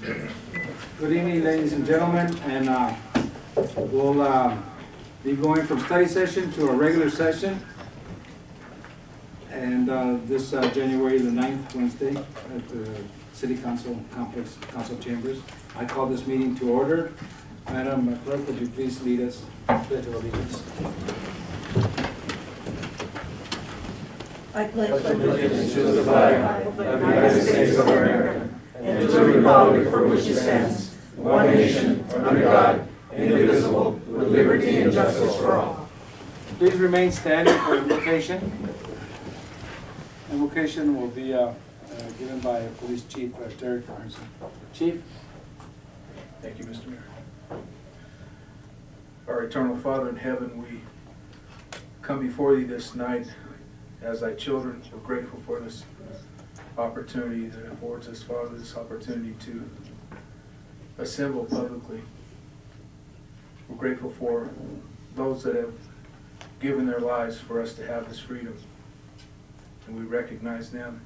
Good evening, ladies and gentlemen, and we'll be going from study session to a regular session. And this January the 9th, Wednesday, at the City Council Complex, Council Chambers. I call this meeting to order. Madam Clerk, would you please lead us? Pledge of allegiance. I pledge allegiance to the flag of the United States of America and to the republic for which it stands, one nation, under God, indivisible, with liberty and justice for all. Please remain standing for invocation. Invocation will be given by Police Chief Derek Arnson. Chief. Thank you, Mr. Mayor. Our eternal Father in heaven, we come before thee this night as thy children. We're grateful for this opportunity that affords us, Father, this opportunity to assemble publicly. We're grateful for those that have given their lives for us to have this freedom, and we recognize them.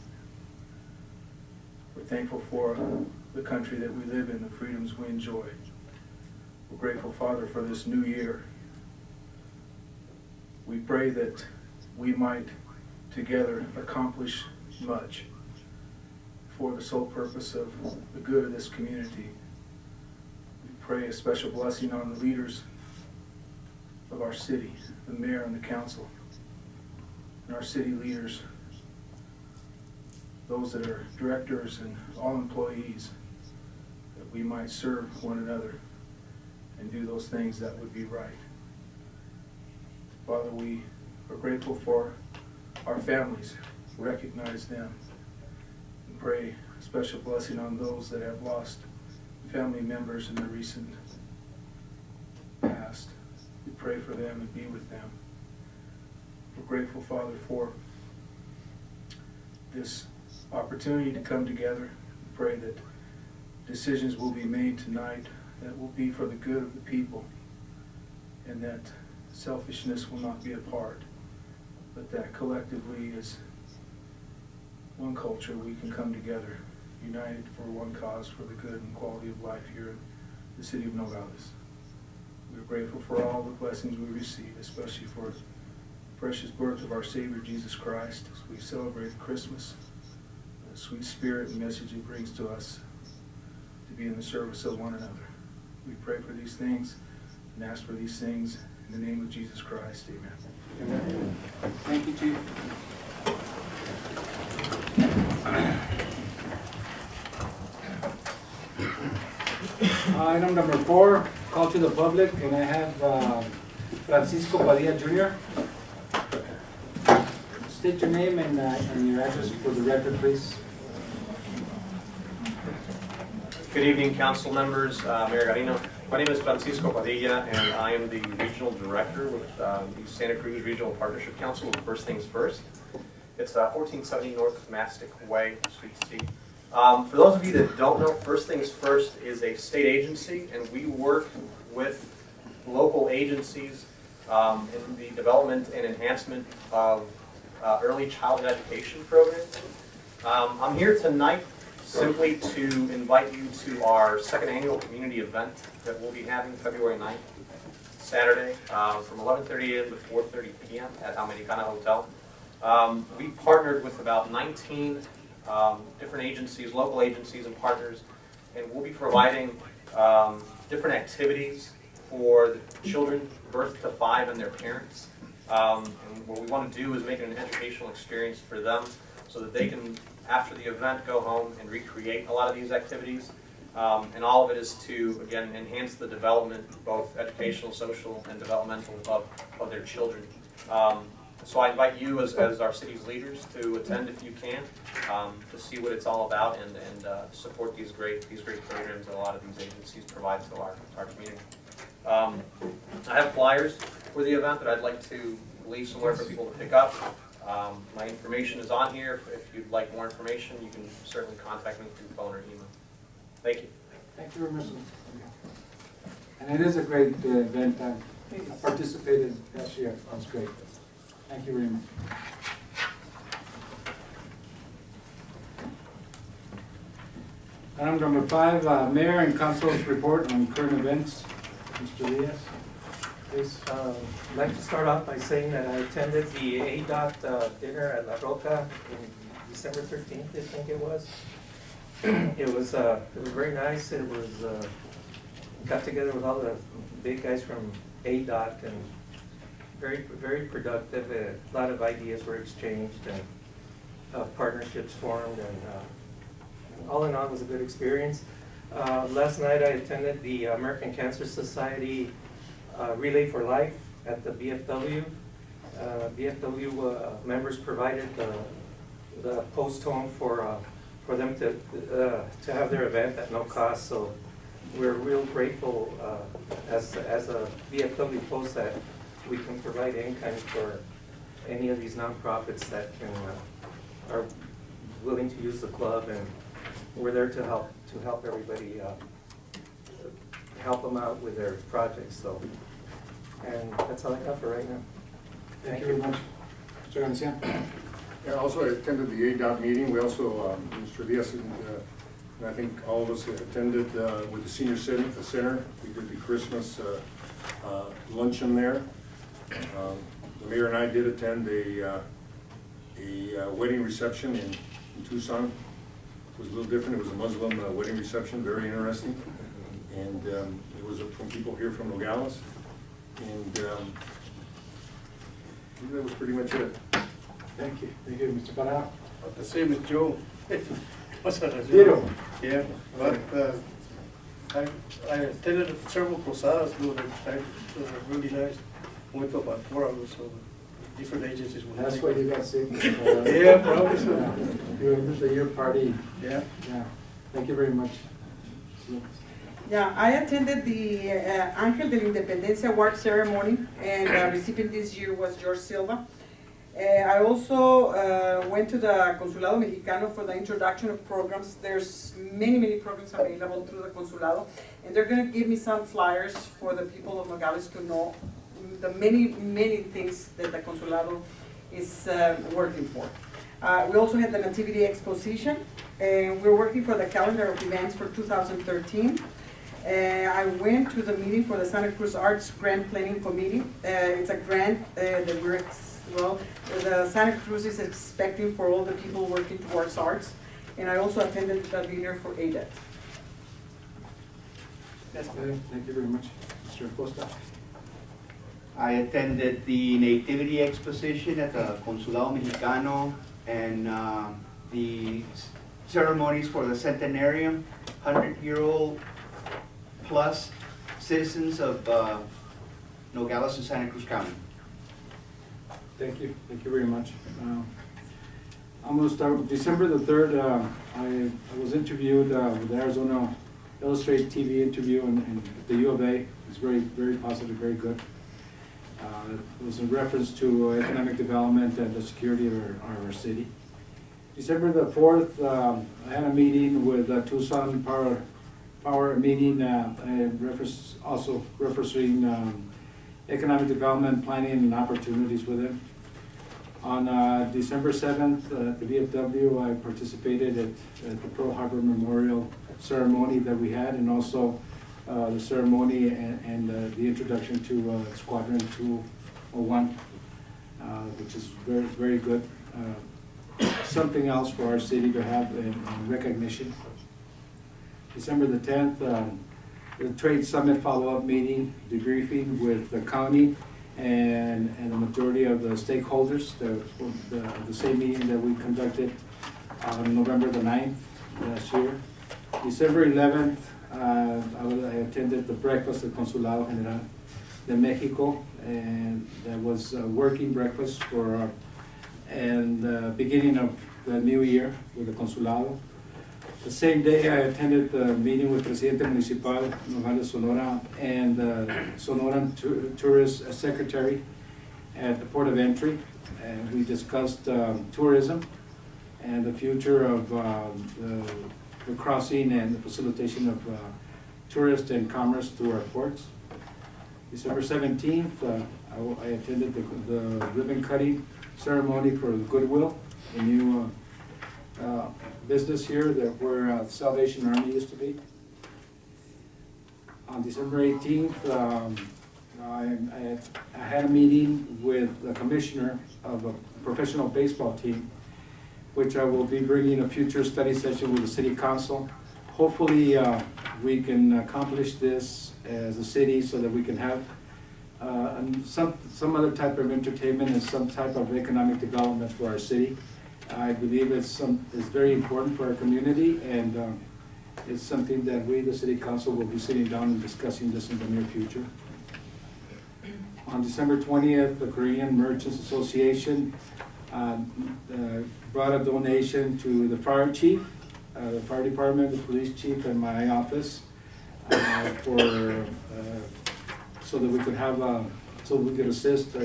We're thankful for the country that we live in, the freedoms we enjoy. We're grateful, Father, for this new year. We pray that we might together accomplish much for the sole purpose of the good of this community. We pray a special blessing on the leaders of our city, the mayor and the council, and our city leaders, those that are directors and all employees, that we might serve one another and do those things that would be right. Father, we are grateful for our families, recognize them, and pray a special blessing on those that have lost family members in the recent past. We pray for them and be with them. We're grateful, Father, for this opportunity to come together. We pray that decisions will be made tonight that will be for the good of the people, and that selfishness will not be a part, but that collectively as one culture we can come together, united for one cause, for the good and quality of life here in the city of Nogales. We're grateful for all the blessings we receive, especially for the precious birth of our Savior Jesus Christ as we celebrate Christmas, the sweet spirit and message it brings to us to be in the service of one another. We pray for these things and ask for these things in the name of Jesus Christ. Amen. Amen. Thank you, Chief. Item number 4, call to the public, and I have Francisco Padilla Jr. State your name and your address for the record, please. Good evening, council members, Mayor Garino. My name is Francisco Padilla, and I am the regional director with the Santa Cruz Regional Partnership Council with First Things First. It's 1470 North Mastic Way, Suite C. For those of you that don't know, First Things First is a state agency, and we work with local agencies in the development and enhancement of early childhood education programs. I'm here tonight simply to invite you to our second annual community event that we'll be having February 9th, Saturday, from 11:30 a.m. to 4:30 p.m. at Americana Hotel. We partnered with about 19 different agencies, local agencies and partners, and we'll be providing different activities for the children birth to 5 and their parents. And what we want to do is make it an educational experience for them so that they can, after the event, go home and recreate a lot of these activities. And all of it is to, again, enhance the development, both educational, social, and developmental of their children. So I invite you as our city's leaders to attend if you can, to see what it's all about and support these great programs that a lot of these agencies provide to our community. I have flyers for the event that I'd like to leave somewhere for people to pick up. My information is on here. If you'd like more information, you can certainly contact me through phone or email. Thank you. Thank you very much. And it is a great event. I participated last year. It was great. Thank you very much. Item number 5, Mayor and Council's report on current events. Mr. Diaz, please. I'd like to start off by saying that I attended the ADOT dinner at La Roca in December 13th, I think it was. It was very nice. It was, got together with all the big guys from ADOT and very productive. A lot of ideas were exchanged and partnerships formed, and all in all, it was a good experience. Last night I attended the American Cancer Society Relay for Life at the BFW. BFW members provided the post home for them to have their event at no cost. So we're real grateful as a BFW post that we can provide income for any of these nonprofits that are willing to use the club, and we're there to help everybody help them out with their projects. So, and that's all I have for right now. Thank you very much. Mr. Garcia. Yeah, also I attended the ADOT meeting. We also, Mr. Diaz and I think all of us attended with the senior center. We did the Christmas luncheon there. The mayor and I did attend a wedding reception in Tucson. It was a little different. It was a Muslim wedding reception, very interesting. And it was from people here from Nogales. And that was pretty much it. Thank you. Thank you, Mr. Parra. The same as Joe. What's that? Ditto. Yeah, but I attended several posadas during that time. It was really nice. Went to about 4 hours, so different agencies. That's why you got sick. Yeah, probably so. You were at the year party. Yeah. Yeah. Thank you very much. Yeah, I attended the Ángel de la Independencia Award ceremony, and recipient this year was George Silva. I also went to the Consulado Mexicano for the introduction of programs. There's many programs available through the Consulado, and they're going to give me some flyers for the people of Nogales to know the many things that the Consulado is working for. We also had the Nativity Exposition, and we're working for the calendar of events for 2013. I went to the meeting for the Santa Cruz Arts Grant Planning Committee. It's a grant that the Santa Cruz is expecting for all the people working towards arts. And I also attended the dinner for ADAT. Okay, thank you very much. Mr. Acosta. I attended the Nativity Exposition at the Consulado Mexicano and the ceremonies for the centenarium, 100-year-old plus citizens of Nogales and Santa Cruz County. Thank you very much. I'm going to start with December the 3rd. I was interviewed with the Arizona Illustrated TV interview in the U of A. It's very positive, very good. It was in reference to economic development and the security of our city. December the 4th, I had a meeting with Tucson Power meeting, referencing economic development planning and opportunities with them. On December 7th, at the VFW, I participated at the Pearl Harbor Memorial ceremony that we had, and also the ceremony and the introduction to Squadron 201, which is very good. Something else for our city to have in recognition. December the 10th, the Trade Summit follow-up meeting, debriefing with the county and the majority of the stakeholders, the same meeting that we conducted on November the 9th last year. December 11th, I attended the breakfast at Consulado General de Mexico, and that was a working breakfast for and the beginning of the new year with the Consulado. The same day, I attended the meeting with Presidente Municipal Nogales, Sonora, and Sonoran Tourist Secretary at the port of entry, and we discussed tourism and the future of the crossing and the facilitation of tourist and commerce through our ports. December 17th, I attended the ribbon cutting ceremony for Goodwill, the new business here that where Salvation Army used to be. On December 18th, I had a meeting with the commissioner of a professional baseball team, which I will be bringing a future study session with the city council. Hopefully, we can accomplish this as a city so that we can have some other type of entertainment and some type of economic development for our city. I believe it's very important for our community, and it's something that we, the city council, will be sitting down and discussing this in the near future. On December 20th, the Korean Merchants Association brought a donation to the fire chief, the fire department, the police chief, and my office so that we could have so we could assist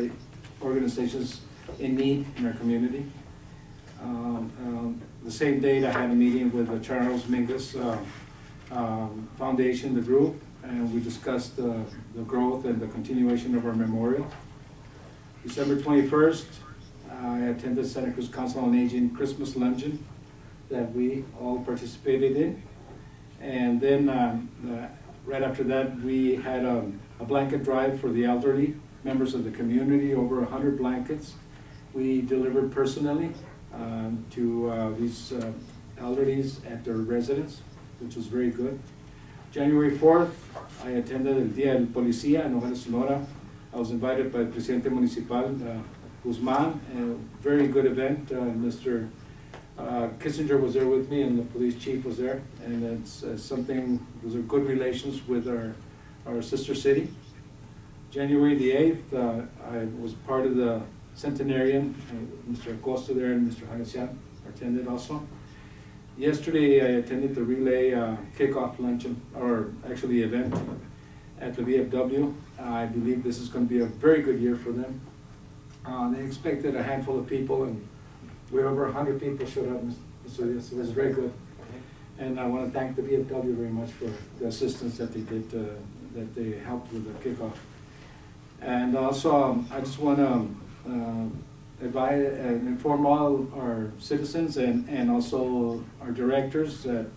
organizations in need in our community. The same date, I had a meeting with the Charles Mingus Foundation, the group, and we discussed the growth and the continuation of our memorial. December 21st, I attended Santa Cruz Council on Aging Christmas luncheon that we all participated in. And then right after that, we had a blanket drive for the elderly members of the community, over 100 blankets. We delivered personally to these elderlies at their residence, which was very good. January 4th, I attended El Día del Policía in Nogales, Sonora. I was invited by Presidente Municipal Guzman, a very good event. Mr. Kissinger was there with me, and the police chief was there, and it's something, those are good relations with our sister city. January the 8th, I was part of the centenarian, Mr. Acosta there and Mr. Hanesian attended also. Yesterday, I attended the relay kickoff luncheon, or actually event at the VFW. I believe this is going to be a very good year for them. They expected a handful of people, and we're over 100 people showed up, so it was very good. And I want to thank the VFW very much for the assistance that they did, that they helped with the kickoff. And also, I just want to advise and inform all our citizens and also our directors that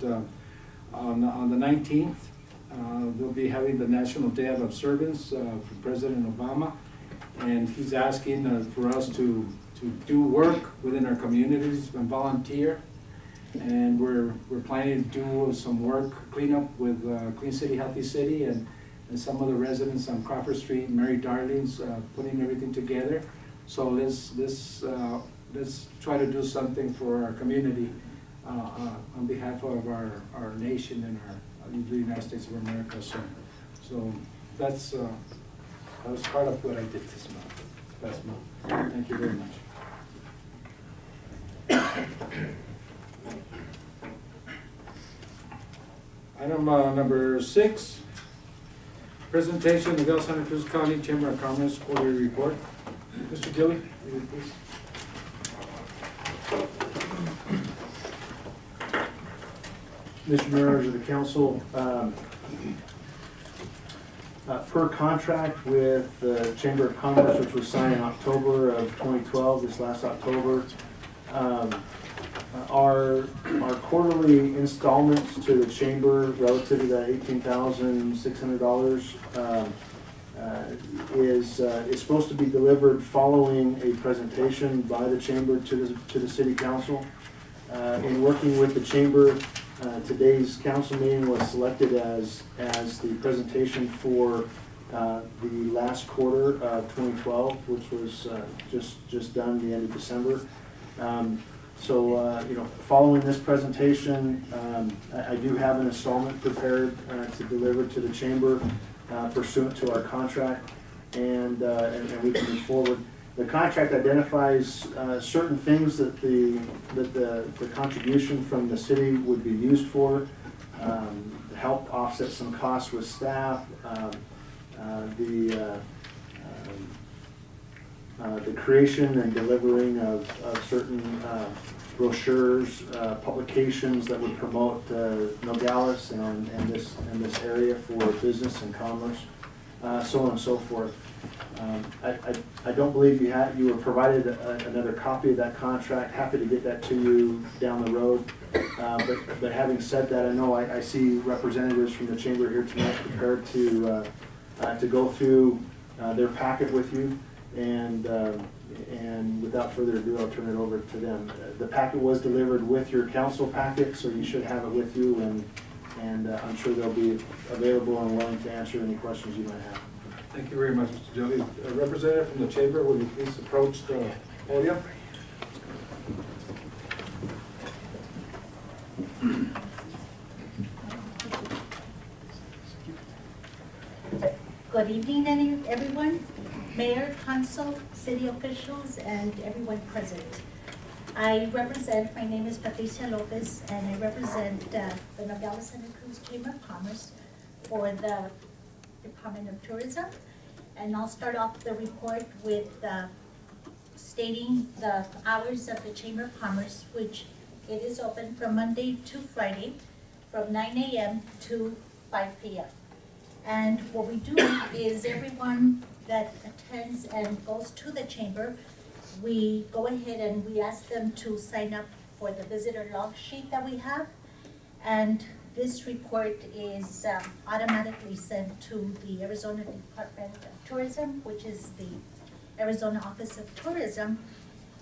on the 19th, we'll be having the National Day of Observance for President Obama. And he's asking for us to do work within our communities and volunteer. And we're planning to do some work, clean up with Clean City, Healthy City, and some of the residents on Crawford Street, Mary Darling's, putting everything together. So let's try to do something for our community on behalf of our nation and the United States of America. So that was part of what I did this past month. Thank you very much. Item number 6, presentation of the Nogales Santa Cruz County Chamber of Commerce quarterly report. Mr. Gilly, will you please? Mr. Members of the council, per contract with the Chamber of Commerce, which was signed in October of 2012, this last October, our quarterly installments to the chamber relative to that $18,600 is supposed to be delivered following a presentation by the chamber to the city council. In working with the chamber, today's council meeting was selected as the presentation for the last quarter of 2012, which was just done the end of December. Following this presentation, I do have an installment prepared to deliver to the chamber pursuant to our contract, and we can move forward. The contract identifies certain things that the contribution from the city would be used for, to help offset some costs with staff, the creation and delivering of certain brochures, publications that would promote Nogales and this area for business and commerce. so on and so forth. I don't believe you were provided another copy of that contract. Happy to get that to you down the road. But having said that, I know I see representatives from the chamber here tonight prepared to go through their packet with you. And without further ado, I'll turn it over to them. The packet was delivered with your council packet, so you should have it with you, and I'm sure they'll be available and willing to answer any questions you might have. Thank you very much, Mr. Jody. Representative from the chamber, will you please approach the podium? Good evening, everyone. Mayor, council, city officials, and everyone present. My name is Patricia Lopez, and I represent the Nogales Santa Cruz Chamber of Commerce for the Department of Tourism. And I'll start off the report with stating the hours of the Chamber of Commerce, which it is open from Monday to Friday from 9 a.m. to 5 p.m. And what we do is everyone that attends and goes to the chamber, we go ahead and we ask them to sign up for the visitor log sheet that we have. And this report is automatically sent to the Arizona Department of Tourism, which is the Arizona Office of Tourism.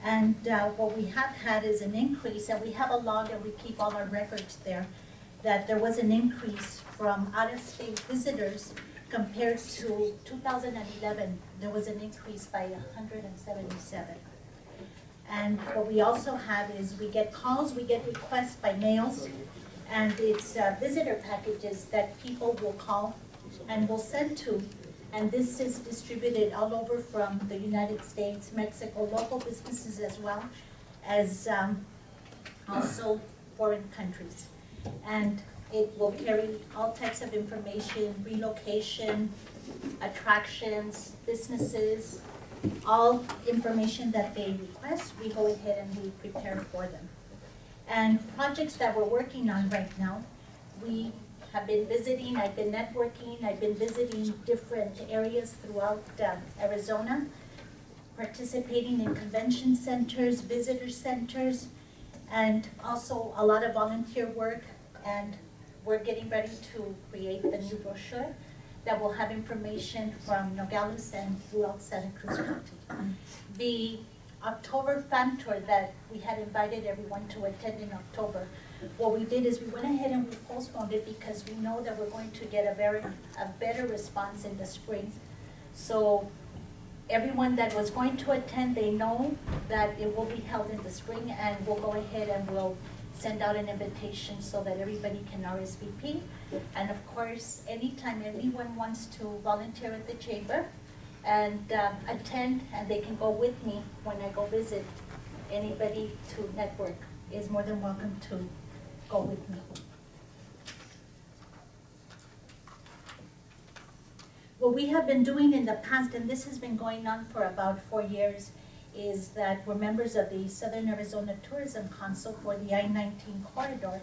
And what we have had is an increase, and we have a log and we keep all our records there, that there was an increase from out-of-state visitors compared to 2011. There was an increase by 177. And what we also have is we get calls, we get requests by mails, and it's visitor packages that people will call and will send to. And this is distributed all over from the United States, Mexico, local businesses as well as also foreign countries. And it will carry all types of information, relocation, attractions, businesses, all information that they request, we go ahead and we prepare for them. And projects that we're working on right now, we have been visiting, I've been networking, I've been visiting different areas throughout Arizona, participating in convention centers, visitor centers, and also a lot of volunteer work. And we're getting ready to create the new brochure that will have information from Nogales and throughout Santa Cruz County. The October fan tour that we had invited everyone to attend in October, what we did is we went ahead and we postponed it because we know that we're going to get a better response in the spring. So everyone that was going to attend, they know that it will be held in the spring, and we'll go ahead and we'll send out an invitation so that everybody can RSVP. And of course, anytime anyone wants to volunteer at the chamber and attend, and they can go with me when I go visit, anybody to network is more than welcome to go with me. What we have been doing in the past, and this has been going on for about 4 years, is that we're members of the Southern Arizona Tourism Council for the I-19 corridor.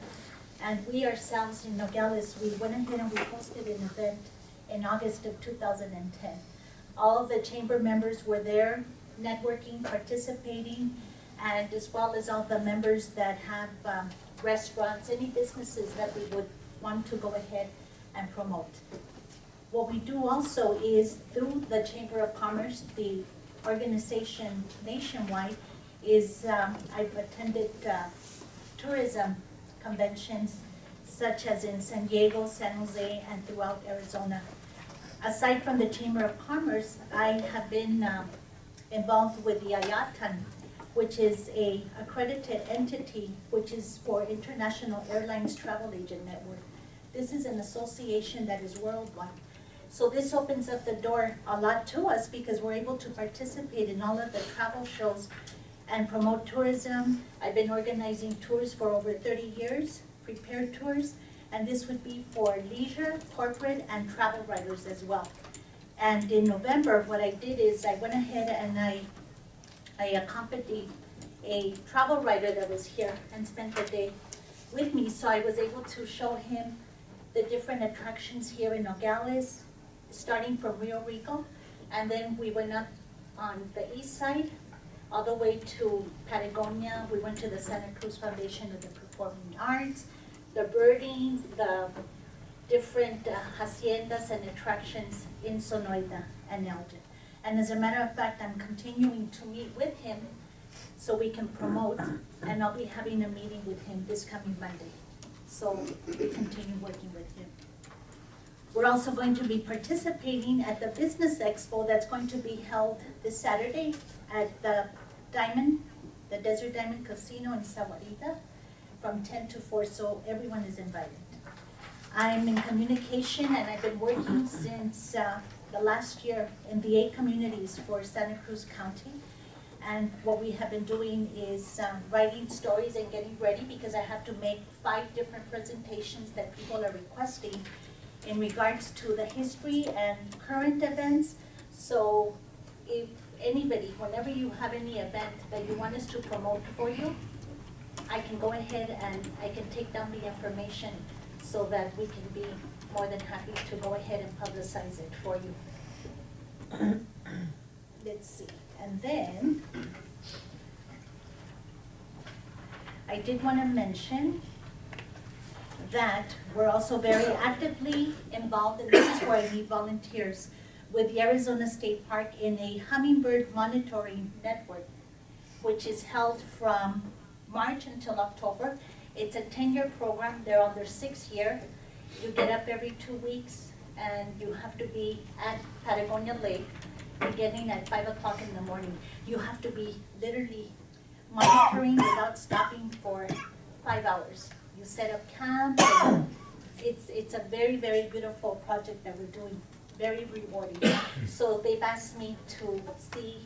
And we ourselves in Nogales, we went ahead and we hosted an event in August of 2010. All of the chamber members were there, networking, participating, and as well as all the members that have restaurants, any businesses that we would want to go ahead and promote. What we do also is through the Chamber of Commerce, the organization nationwide, is I've attended tourism conventions such as in San Diego, San Jose, and throughout Arizona. Aside from the Chamber of Commerce, I have been involved with the IATAN, which is a accredited entity which is for International Airlines Travel Agent Network. This is an association that is worldwide. So this opens up the door a lot to us because we're able to participate in all of the travel shows and promote tourism. I've been organizing tours for over 30 years, prepared tours, and this would be for leisure, corporate, and travel writers as well. And in November, what I did is I went ahead and I accompanied a travel writer that was here and spent the day with me, so I was able to show him the different attractions here in Nogales, starting from Rio Rico, and then we went up on the east side, all the way to Patagonia. We went to the Santa Cruz Foundation of the Performing Arts, the birding, the different haciendas and attractions in Sonoita and Elgin. And as a matter of fact, I'm continuing to meet with him so we can promote, and I'll be having a meeting with him this coming Monday. So we continue working with him. We're also going to be participating at the Business Expo that's going to be held this Saturday at the Desert Diamond Casino in Sahuarita from 10 to 4, so everyone is invited. I'm in communication, and I've been working since the last year in the 8 communities for Santa Cruz County. And what we have been doing is writing stories and getting ready, because I have to make 5 different presentations that people are requesting in regards to the history and current events. So if anybody, whenever you have any event that you want us to promote for you, I can go ahead and I can take down the information so that we can be more than happy to go ahead and publicize it for you. Let's see, and then I did want to mention that we're also very actively involved, and this is where I need volunteers, with the Arizona State Park in a hummingbird monitoring network, which is held from March until October. It's a 10-year program. They're on their 6th year. You get up every 2 weeks, and you have to be at Patagonia Lake beginning at 5 o'clock in the morning. You have to be literally monitoring without stopping for 5 hours. You set up camp. It's a very, very beautiful project that we're doing, very rewarding. So they've asked me to see,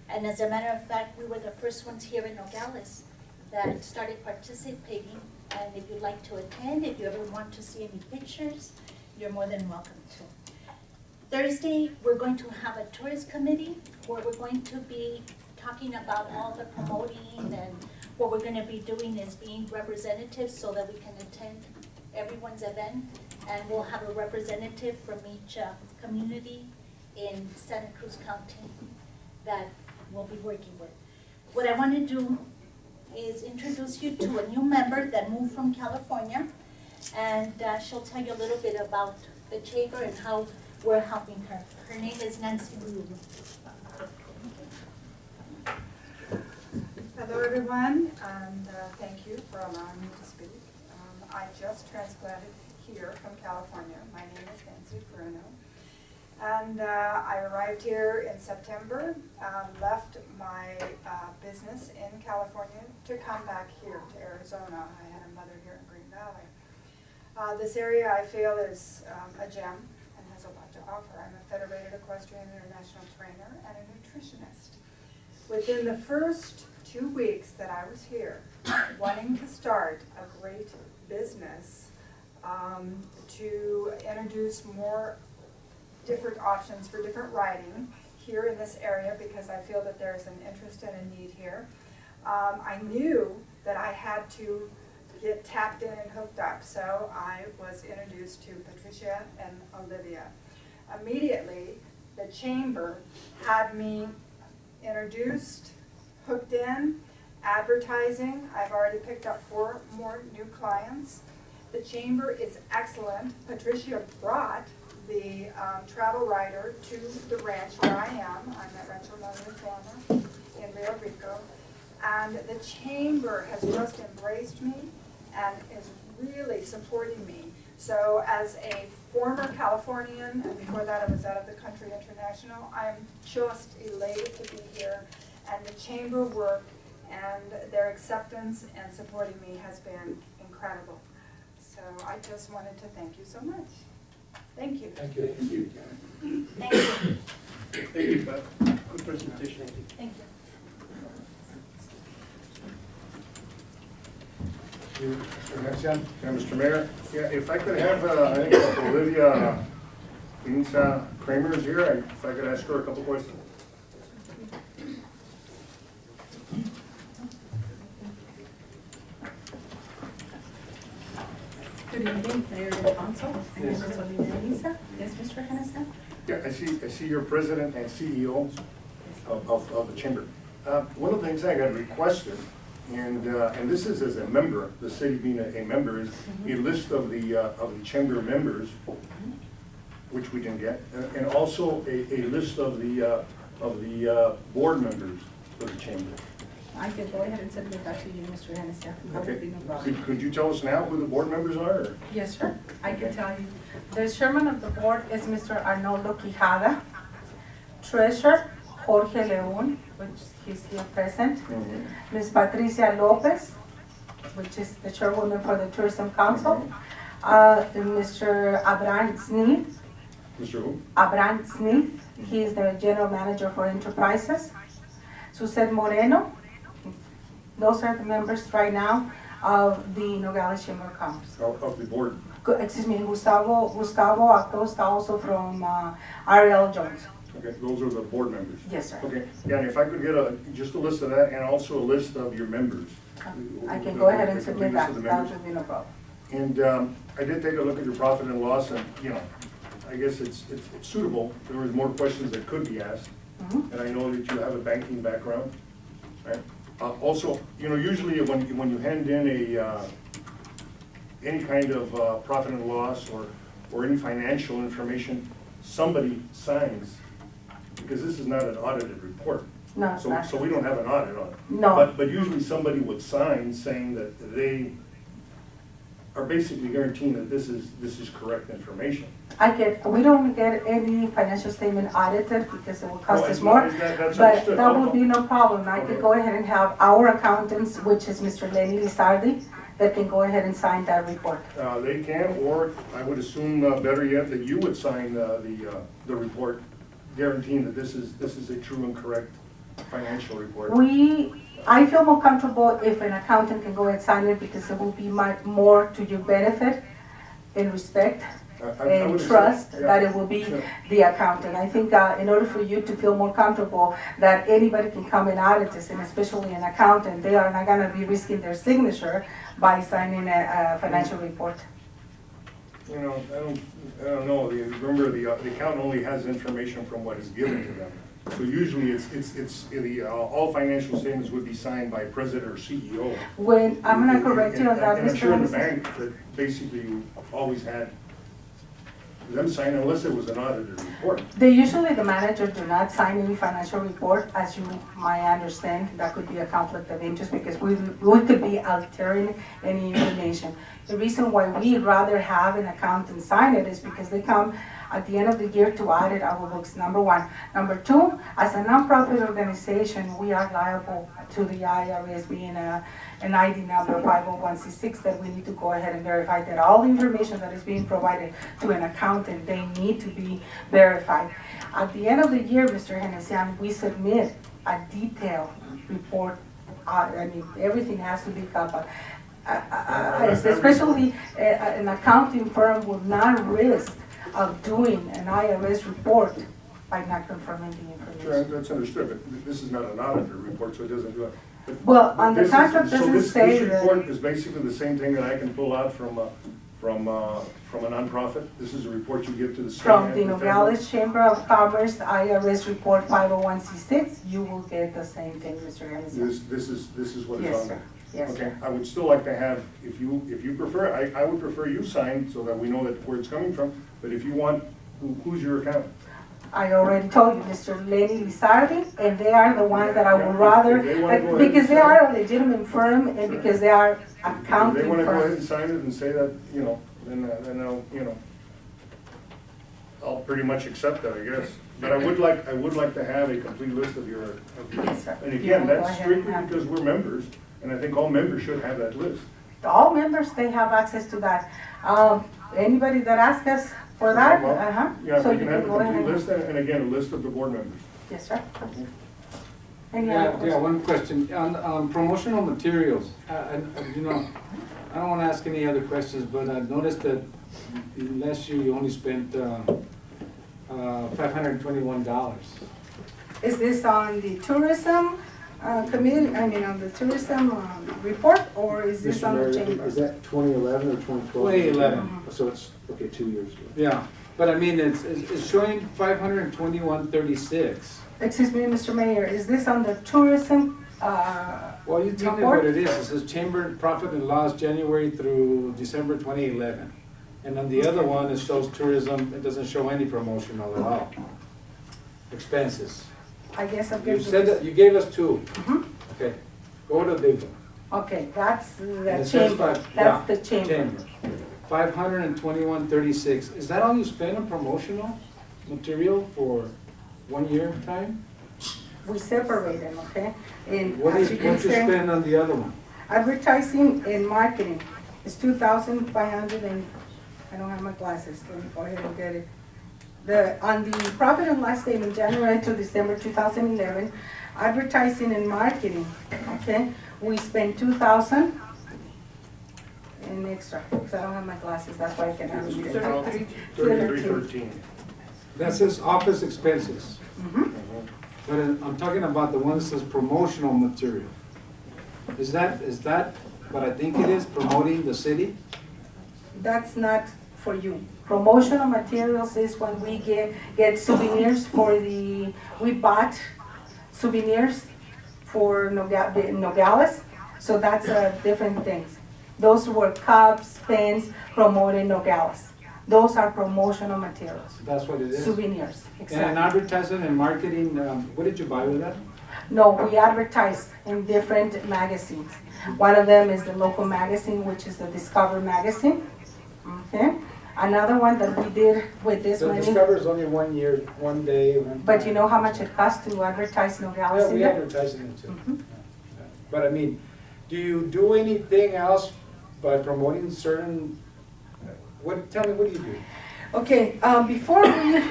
and as a matter of fact, we were the first ones here in Nogales that started participating. And if you'd like to attend, if you ever want to see any pictures, you're more than welcome to. Thursday, we're going to have a tourist committee where we're going to be talking about all the promoting, and what we're going to be doing is being representatives so that we can attend everyone's event. And we'll have a representative from each community in Santa Cruz County that we'll be working with. What I want to do is introduce you to a new member that moved from California, and she'll tell you a little bit about the chamber and how we're helping her. Her name is Nancy Liu. Hello everyone, and thank you for allowing me to speak. I just transplanted here from California. My name is Nancy Bruno. And I arrived here in September, left my business in California to come back here to Arizona. I had a mother here in Green Valley. This area I feel is a gem and has a lot to offer. I'm a federated equestrian international trainer and a nutritionist. Within the first 2 weeks that I was here, wanting to start a great business, to introduce more different options for different riding here in this area, because I feel that there's an interest and a need here. I knew that I had to get tapped in and hooked up, so I was introduced to Patricia and Olivia. Immediately, the chamber had me introduced, hooked in, advertising. I've already picked up 4 more new clients. The chamber is excellent. Patricia brought the travel rider to the ranch where I am. I'm at Rancho La Reforma in Rio Rico. And the chamber has just embraced me and is really supporting me. So as a former Californian, and before that I was out of the country international, I'm just elated to be here. And the chamber work and their acceptance and supporting me has been incredible. So I just wanted to thank you so much. Thank you. Thank you. Thank you. Thank you. Thank you, Beth. Good presentation. Thank you. Mr. Garcia? Yeah, Mr. Mayor, yeah, if I could have, I think Olivia Pinza Kramer is here, if I could ask her a couple questions. Good evening, Mayor and Council. My name is Olivia Lisa. Yes, Mr. Hennessy? Yeah, I see you're president and CEO of the chamber. One of the things I got requested, and this is as a member, the city being a member, is a list of the chamber members, which we didn't get, and also a list of the board members of the chamber. I can go ahead and submit that to you, Mr. Hennessy. That would be no problem. Could you tell us now who the board members are? Or? Yes, sir, I can tell you. The chairman of the board is Mr. Arnoldo Quijada. Treasurer, Jorge Leon, which he's here present. Ms. Patricia Lopez, which is the chairwoman for the Tourism Council. Mr. Abraham Smith. Mr. Who? Abraham Smith, he is the general manager for enterprises. Suzette Moreno, those are the members right now of the Nogales Chamber of Commerce. Of the board. Excuse me, Gustavo Acosta, also from R.L. Jones. Okay, those are the board members. Yes, sir. Okay, yeah, and if I could get just a list of that and also a list of your members. I can go ahead and The submit list that, of the that members. would be no problem. And I did take a look at your profit and loss, and, you know, I guess it's suitable. There was more questions that could be asked. And I know that you have a banking background, right? Also, you know, usually when you hand in any kind of profit and loss or any financial information, somebody signs, because this is not an audited report. No, it's not. So we don't have an audit on it. No. But usually somebody would sign saying that they are basically guaranteeing that this is correct information. We don't get any financial statement audited because it will cost No, us more, that's but understood. that would be no problem. I Okay. could go ahead and have our accountants, which is Mr. Lenny Lizardi, that can go ahead and sign that report. They can, or I would assume, better yet, that you would sign the report guaranteeing that this is a true and correct financial report. I feel more comfortable if an accountant can go ahead and sign it because it will be more to your benefit in respect I and would trust accept, yeah, that it will be sure. the accountant. I think in order for you to feel more comfortable that anybody can come and audit this, and especially an accountant, they are not gonna be risking their signature by signing a financial report. You know, I don't know. Remember, the accountant only has information from what is given to them. So usually all financial statements would be signed by president or CEO. When, I'm gonna correct you on that, And I'm Mr. sure in the Anderson. bank that basically you always had them sign unless it was an audited report. Usually the manager do not sign any financial report, as you might understand. That could be a conflict of interest because we could be altering any information. The reason why we rather have an accountant sign it is because they come at the end of the year to audit our books, number one. Number two, as a nonprofit organization, we are liable to the IRS being an ID number 501c6 that we need to go ahead and verify that all the information that is being provided to an accountant, they need to be verified. At the end of the year, Mr. Hennessy, we submit a detailed report. I mean, everything has to be covered. Especially an accounting firm will not risk of doing an IRS report by not confirming the Sure, information. that's understood, but this is not an auditor report, so it doesn't do it. But Well, on the this is- contract so doesn't this say report that. is basically the same thing that I can pull out from a nonprofit. This is a report you give to the state. From and the federal. Nogales Chamber of Commerce IRS report 501c6, you will get the same thing, Mr. Hennessy. This is what is Yes, on sir. there. Yes, Okay, sir. I would still like to have, if you prefer, I would prefer you sign so that we know that where it's coming from, but if you want, who's your accountant? I already told you, Mr. Lenny Lizardi, and they are the ones that I would rather, If they wanna go ahead because and they sign are a legitimate firm and because they are If accounting they wanna go ahead and firms. sign it and say that, then I'll, I'll pretty much accept that, I guess. But I would like to have a complete list of your, Yes, sir. and You again, will go that's ahead and strictly have- because we're members, and I think all members should have that list. All members, they have access to that. Anybody that asks us for that, Well, Yeah, if so we you can can have a go ahead complete and. list, and again, a list of the board members. Yes, sir. Any other Yeah, questions? one question, on promotional materials, I don't wanna ask any other questions, but I've noticed that last year you only spent, $521. Is this on the tourism Committee, I mean, on the tourism report, or is this Mr. on the Mayor, chamber? is that 2011 or 2012? 2011. So it's, okay, 2 years ago. Yeah, but I mean, it's showing 521.36. Excuse me, Mr. Mayor, is this on the tourism, Well, you tell me report? what it is. It says chamber profit and loss January through December 2011. And on the other one, it shows tourism, it doesn't show any promotional at all. Expenses. I guess I'm You getting. said that, you gave us two. Mhm. Okay, go to the big one. Okay, that's And the it says chamber, five- that's yeah, the chamber. 521.36. Is that all you spend on promotional material for 1 year time? We separate them, okay? And What as is, you can what you say, spend on the other one? advertising and marketing is 2,500 and, I don't have my glasses, let me go ahead and get it. On the profit and loss statement, January to December 2011, advertising and marketing, okay? We spent 2,000 and extra, because I don't have my glasses, that's why I cannot read it. 3313. That says office expenses. Mhm. But I'm talking about the one that says promotional material. Is that what I think it is, promoting the city? That's not for you. Promotional materials is when we get souvenirs we bought souvenirs for Nogales, so that's different things. Those were cups, pens, promoting Nogales. Those are promotional materials, That's what it is? souvenirs, And exactly. advertising and marketing, what did you buy with that? No, we advertise in different magazines. One of them is the local magazine, which is the Discover magazine, okay? Another one that we did with this The money. Discover is only 1 year, 1 day. But you know how much it costs to advertise Nogales Yeah, in we there? advertise it too. Mhm. But I mean, do you do anything else by promoting certain, tell me, what do you do? Okay, before we,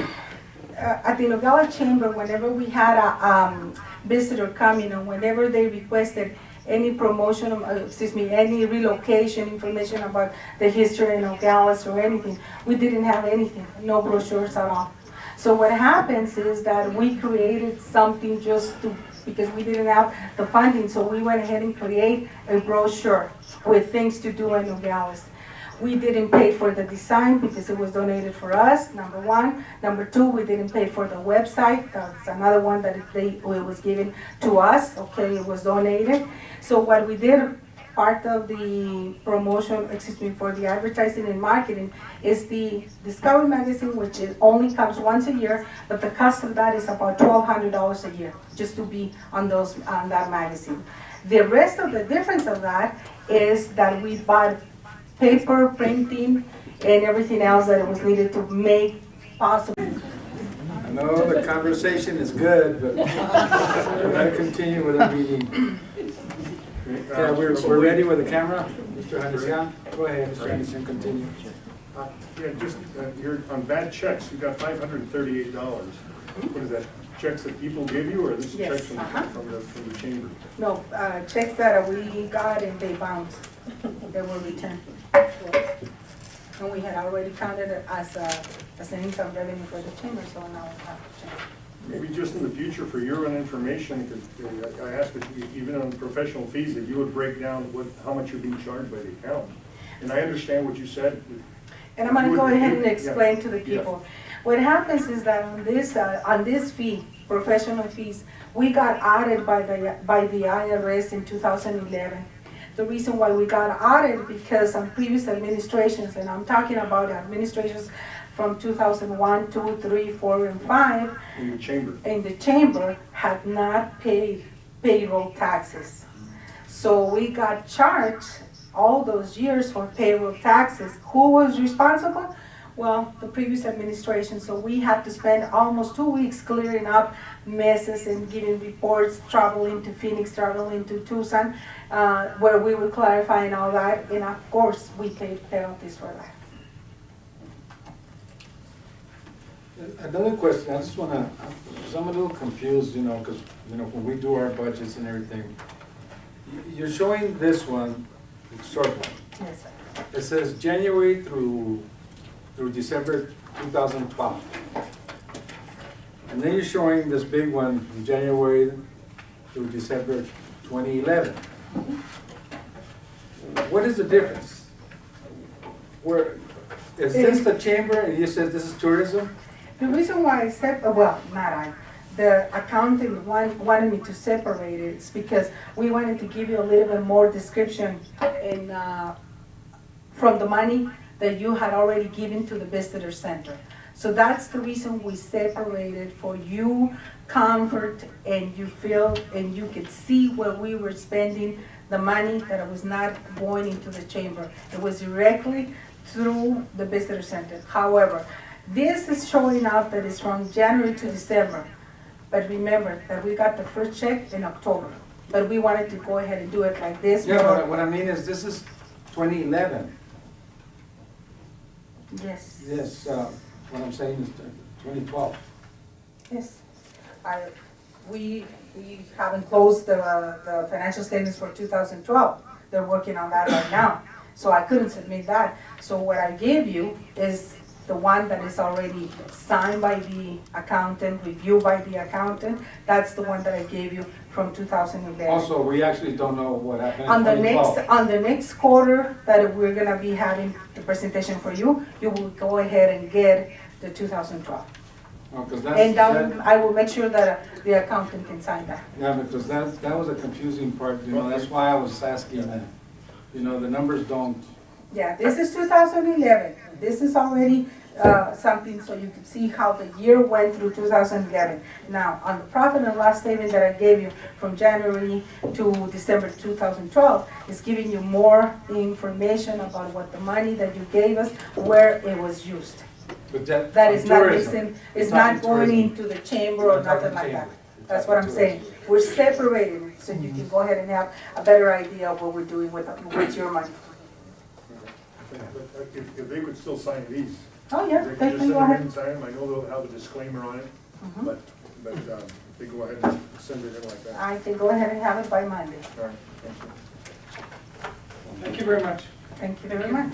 at the Nogales Chamber, whenever we had a visitor coming, and whenever they requested any promotion, any relocation information about the history of Nogales or anything, we didn't have anything, no brochures at all. So what happens is that we created something because we didn't have the funding, so we went ahead and create a brochure with things to do in Nogales. We didn't pay for the design because it was donated for us, number one. Number two, we didn't pay for the website. That's another one that it was given to us, okay, it was donated. So what we did, part of the promotion, for the advertising and marketing is the Discover magazine, which only comes once a year, but the cost of that is about $1,200 a year, just to be on that magazine. The rest of the difference of that is that we bought paper, printing, and everything else that it was needed to make possible. I know the conversation is good, but we're gonna continue with our meeting. Yeah, we're ready with the camera. Mr. Henderson, go ahead, Mr. Henderson, continue. Yeah, just, you're on bad checks, you got $538. What is that, checks that people give you, or this is Yes, checks from uh-huh. from the chamber? No, checks that we got and they bounced, they were returned. And we had already counted it as an income revenue for the chamber, so now we have to change. Maybe just in the future, for your own information, I asked that even on professional fees, that you would break down how much you're being charged by the account. And I understand what you said. And I'm gonna go ahead and Yeah. explain to the people. What happens is that on this fee, professional fees, we got audited by the IRS in 2011. The reason why we got audited because on previous administrations, and I'm talking about administrations from 2001, 2, 3, 4, and 5, In the chamber. in the chamber had not paid payroll taxes. So we got charged all those years for payroll taxes. Who was responsible? Well, the previous administration. So we had to spend almost 2 weeks clearing up messes and giving reports, traveling to Phoenix, traveling to Tucson, where we were clarifying all that. And of course, we paid penalties for that. Another question, I just wanna, because I'm a little confused, because, when we do our budgets and everything, you're showing this one, the short one. Yes, sir. It says January through December 2012. And then you're showing this big one from January to December 2011. What is the difference? Where, is this the chamber and you said this is tourism? The reason why I said, well, not I, the accountant wanted me to separate it is because we wanted to give you a little bit more description in, from the money that you had already given to the visitor center. So that's the reason we separated, for you comfort, and you feel and you could see where we were spending the money, that it was not going into the chamber. It was directly through the visitor center. However, this is showing up that it's from January to December. But remember that we got the first check in October. But we wanted to go ahead and do it like this. Yeah, but what I mean is this is 2011. Yes. Yes, what I'm saying is 2012. Yes. We haven't closed the financial statements for 2012. They're working on that right now. So I couldn't submit that. So what I gave you is the one that is already signed by the accountant, reviewed by the accountant. That's the one that I gave you from 2011. Also, we actually don't know what happened in On the 2012. on the next quarter that we're gonna be having the presentation for you, you will go ahead and get the 2012. Oh, 'cause And that, I will make sure that the accountant can sign that. yeah, because that was a confusing part, you know, that's why I was asking that. You know, the numbers don't, Yeah, this is 2011. This is already something so you can see how the year went through 2011. Now, on the profit and loss statement that I gave you from January to December 2012 is giving you more information about what the money that you gave us, where it was used. but That is not tourism. missing, It's it's not not going tourism. into the chamber We're or nothing talking like that. chamber. We're That's what I'm talking saying. tourism. We're separating, so you can go ahead and have a better idea of what we're doing with your money. But if they could still sign these. Oh, yeah, They they can just can send go them in ahead. and sign them. I know they'll have a disclaimer on it, Mhm. but they go ahead and send it in like that. I can go ahead and have it by Monday. All right, thank you. Thank you very much. Thank you very much.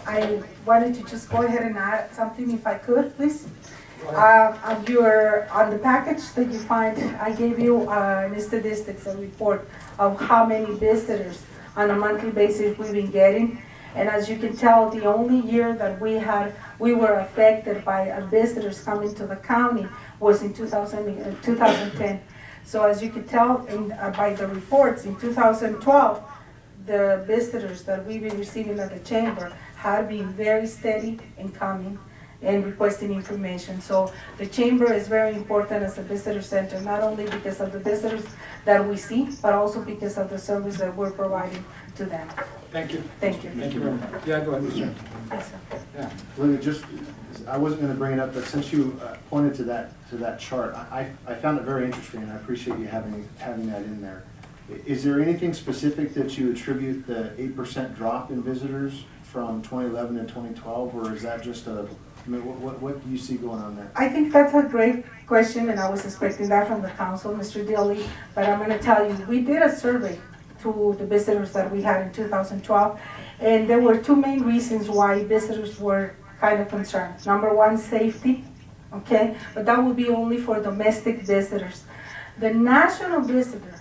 I wanted to just go ahead and add something if I could, please. On the package that you find, I gave you statistics, a report of how many visitors on a monthly basis we've been getting. And as you can tell, the only year that we were affected by visitors coming to the county was in 2010. So as you can tell by the reports, in 2012, the visitors that we've been receiving at the chamber have been very steady in coming and requesting information. So the chamber is very important as a visitor center, not only because of the visitors that we see, but also because of the service that we're providing to them. Thank you. Thank you. Thank you very much. Yeah, go ahead, Mr. Yes, sir. Yeah. Linda, just, I wasn't gonna bring it up, but since you pointed to that chart, I found it very interesting, and I appreciate you having that in there. Is there anything specific that you attribute the 8% drop in visitors from 2011 to 2012, or is that just I mean, what do you see going on there? I think that's a great question, and I was expecting that from the council, Mr. Dilly, but I'm gonna tell you, we did a survey to the visitors that we had in 2012, and there were two main reasons why visitors were kind of concerned. Number one, safety, okay, but that would be only for domestic visitors. The national visitor,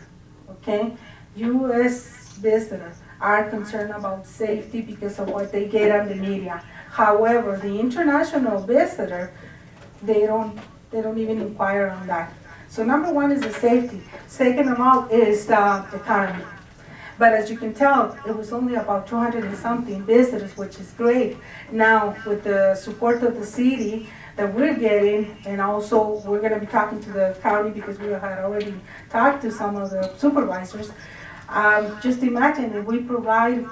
okay, U.S. visitors are concerned about safety because of what they get on the media. However, the international visitor, they don't even inquire on that. So number one is the safety. Second of all is the economy. But as you can tell, it was only about 200 and something visitors, which is great. Now, with the support of the city that we're getting, and also we're gonna be talking to the county because we had already talked to some of the supervisors. Just imagine if we provide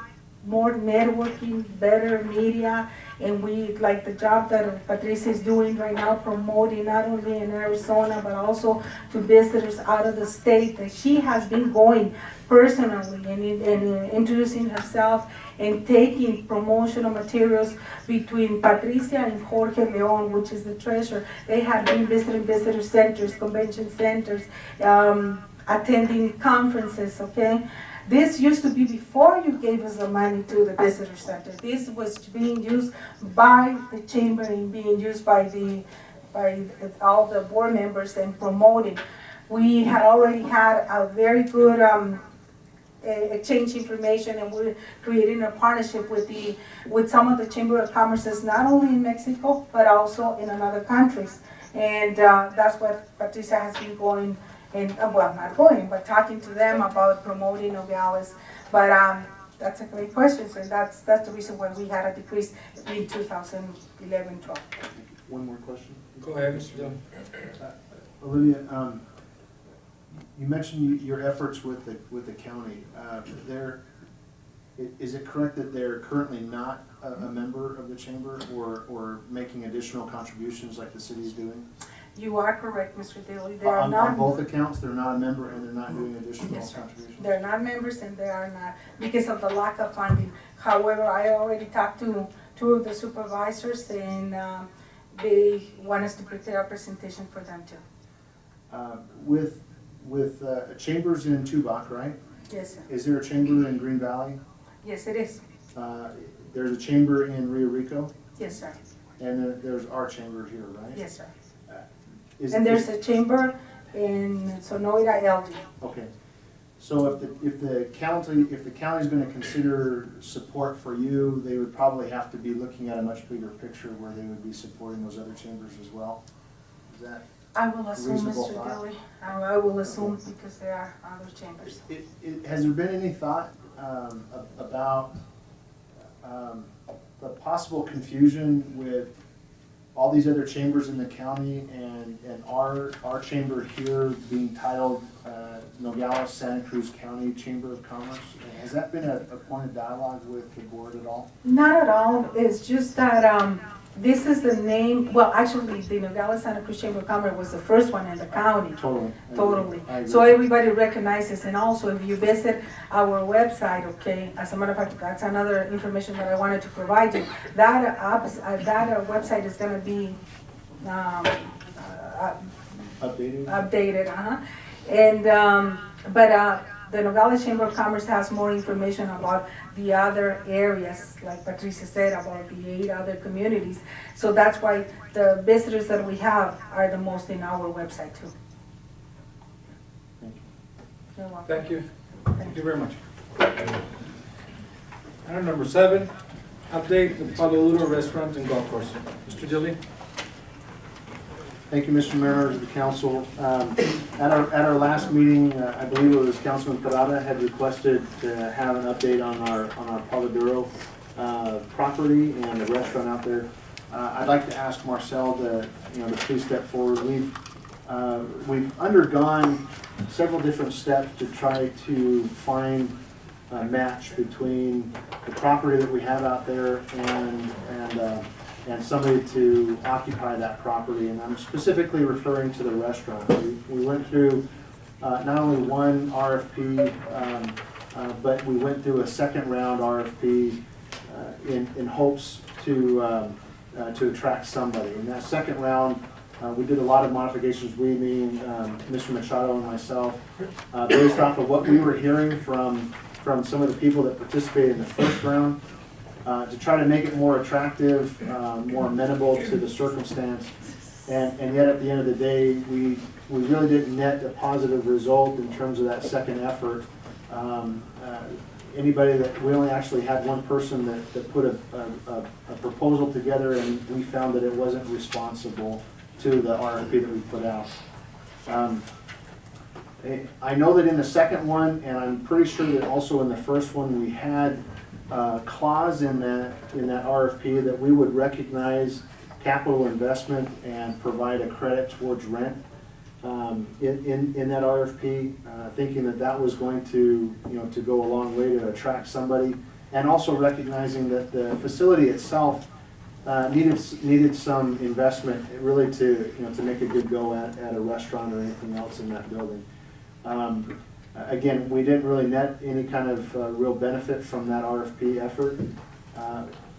more networking, better media, and we, like the job that Patricia is doing right now, promoting not only in Arizona, but also to visitors out of the state, that she has been going personally and introducing herself and taking promotional materials between Patricia and Jorge Leon, which is the treasurer. They have been visiting visitor centers, convention centers, attending conferences, okay? This used to be before you gave us the money to the visitor center. This was being used by the chamber and being used by all the board members and promoted. We had already had a very good exchange information, and we're creating a partnership with some of the Chamber of Commerce's, not only in Mexico, but also in other countries. And that's what Patricia has been going, and well, not going, but talking to them about promoting Nogales. But that's a great question, and that's the reason why we had a decrease in 2011-12. One more question. Go ahead, Mr. Dillon. Olivia, you mentioned your efforts with the county. Is it correct that they're currently not a member of the chamber, or making additional contributions like the city is doing? You are correct, Mr. Daly. They are On not. both accounts, they're not a member and they're not doing additional Yes, sir. contributions? They're not members and they are not, because of the lack of funding. However, I already talked to two of the supervisors, and they want us to prepare a presentation for them too. With chambers in Tubac, right? Yes, sir. Is there a chamber in Green Valley? Yes, it is. There's a chamber in Rio Rico, Yes, sir. and there's our chamber here, right? Yes, sir. Is- And there's a chamber in Sonoira, LG. Okay, so if the county's gonna consider support for you, they would probably have to be looking at a much bigger picture where they would be supporting those other chambers as well? Is that? I will assume, Reasonable Mr. thought. Daly. I will assume, because there are other chambers. Has there been any thought about the possible confusion with all these other chambers in the county and our chamber here being titled Nogales Santa Cruz County Chamber of Commerce? Has that been a point of dialogue with the board at all? Not at all. It's just that this is the name, well, actually, the Nogales Santa Cruz Chamber of Commerce was the first one in the county. Totally. Totally. I agree. So everybody recognizes, and also if you visit our website, okay, as a matter of fact, that's another information that I wanted to provide you. That website is gonna be updated, And, but the Nogales Chamber of Commerce has more information about the other areas, like Patricia said, about the 8 other communities. So that's why the visitors that we have are the most in our website too. Thank you. You're welcome. Thank you. Thank you very much. Item number 7, update the Palo Duro Restaurant and Golf Course. Mr. Dilly? Thank you, Mr. Mayor, members of the council. At our last meeting, I believe it was Councilman Parada had requested to have an update on our Palo Duro property and the restaurant out there. I'd like to ask Marcel to please step forward. We've undergone several different steps to try to find a match between the property that we have out there and somebody to occupy that property. And I'm specifically referring to the restaurant. We went through not only one RFP, but we went through a second round RFP in hopes to attract somebody. In that second round, we did a lot of modifications, meaning Mr. Machado and myself, based off of what we were hearing from some of the people that participated in the first round, to try to make it more attractive, more amenable to the circumstance. And yet at the end of the day, we really didn't net a positive result in terms of that second effort. We only actually had one person that put a proposal together, and we found that it wasn't responsible to the RFP that we put out. I know that in the second one, and I'm pretty sure that also in the first one, we had a clause in that RFP that we would recognize capital investment and provide a credit towards rent in that RFP, thinking that was going to go a long way to attract somebody, and also recognizing that the facility itself needed some investment really to make a good go at a restaurant or anything else in that building. Again, we didn't really net any kind of real benefit from that RFP effort.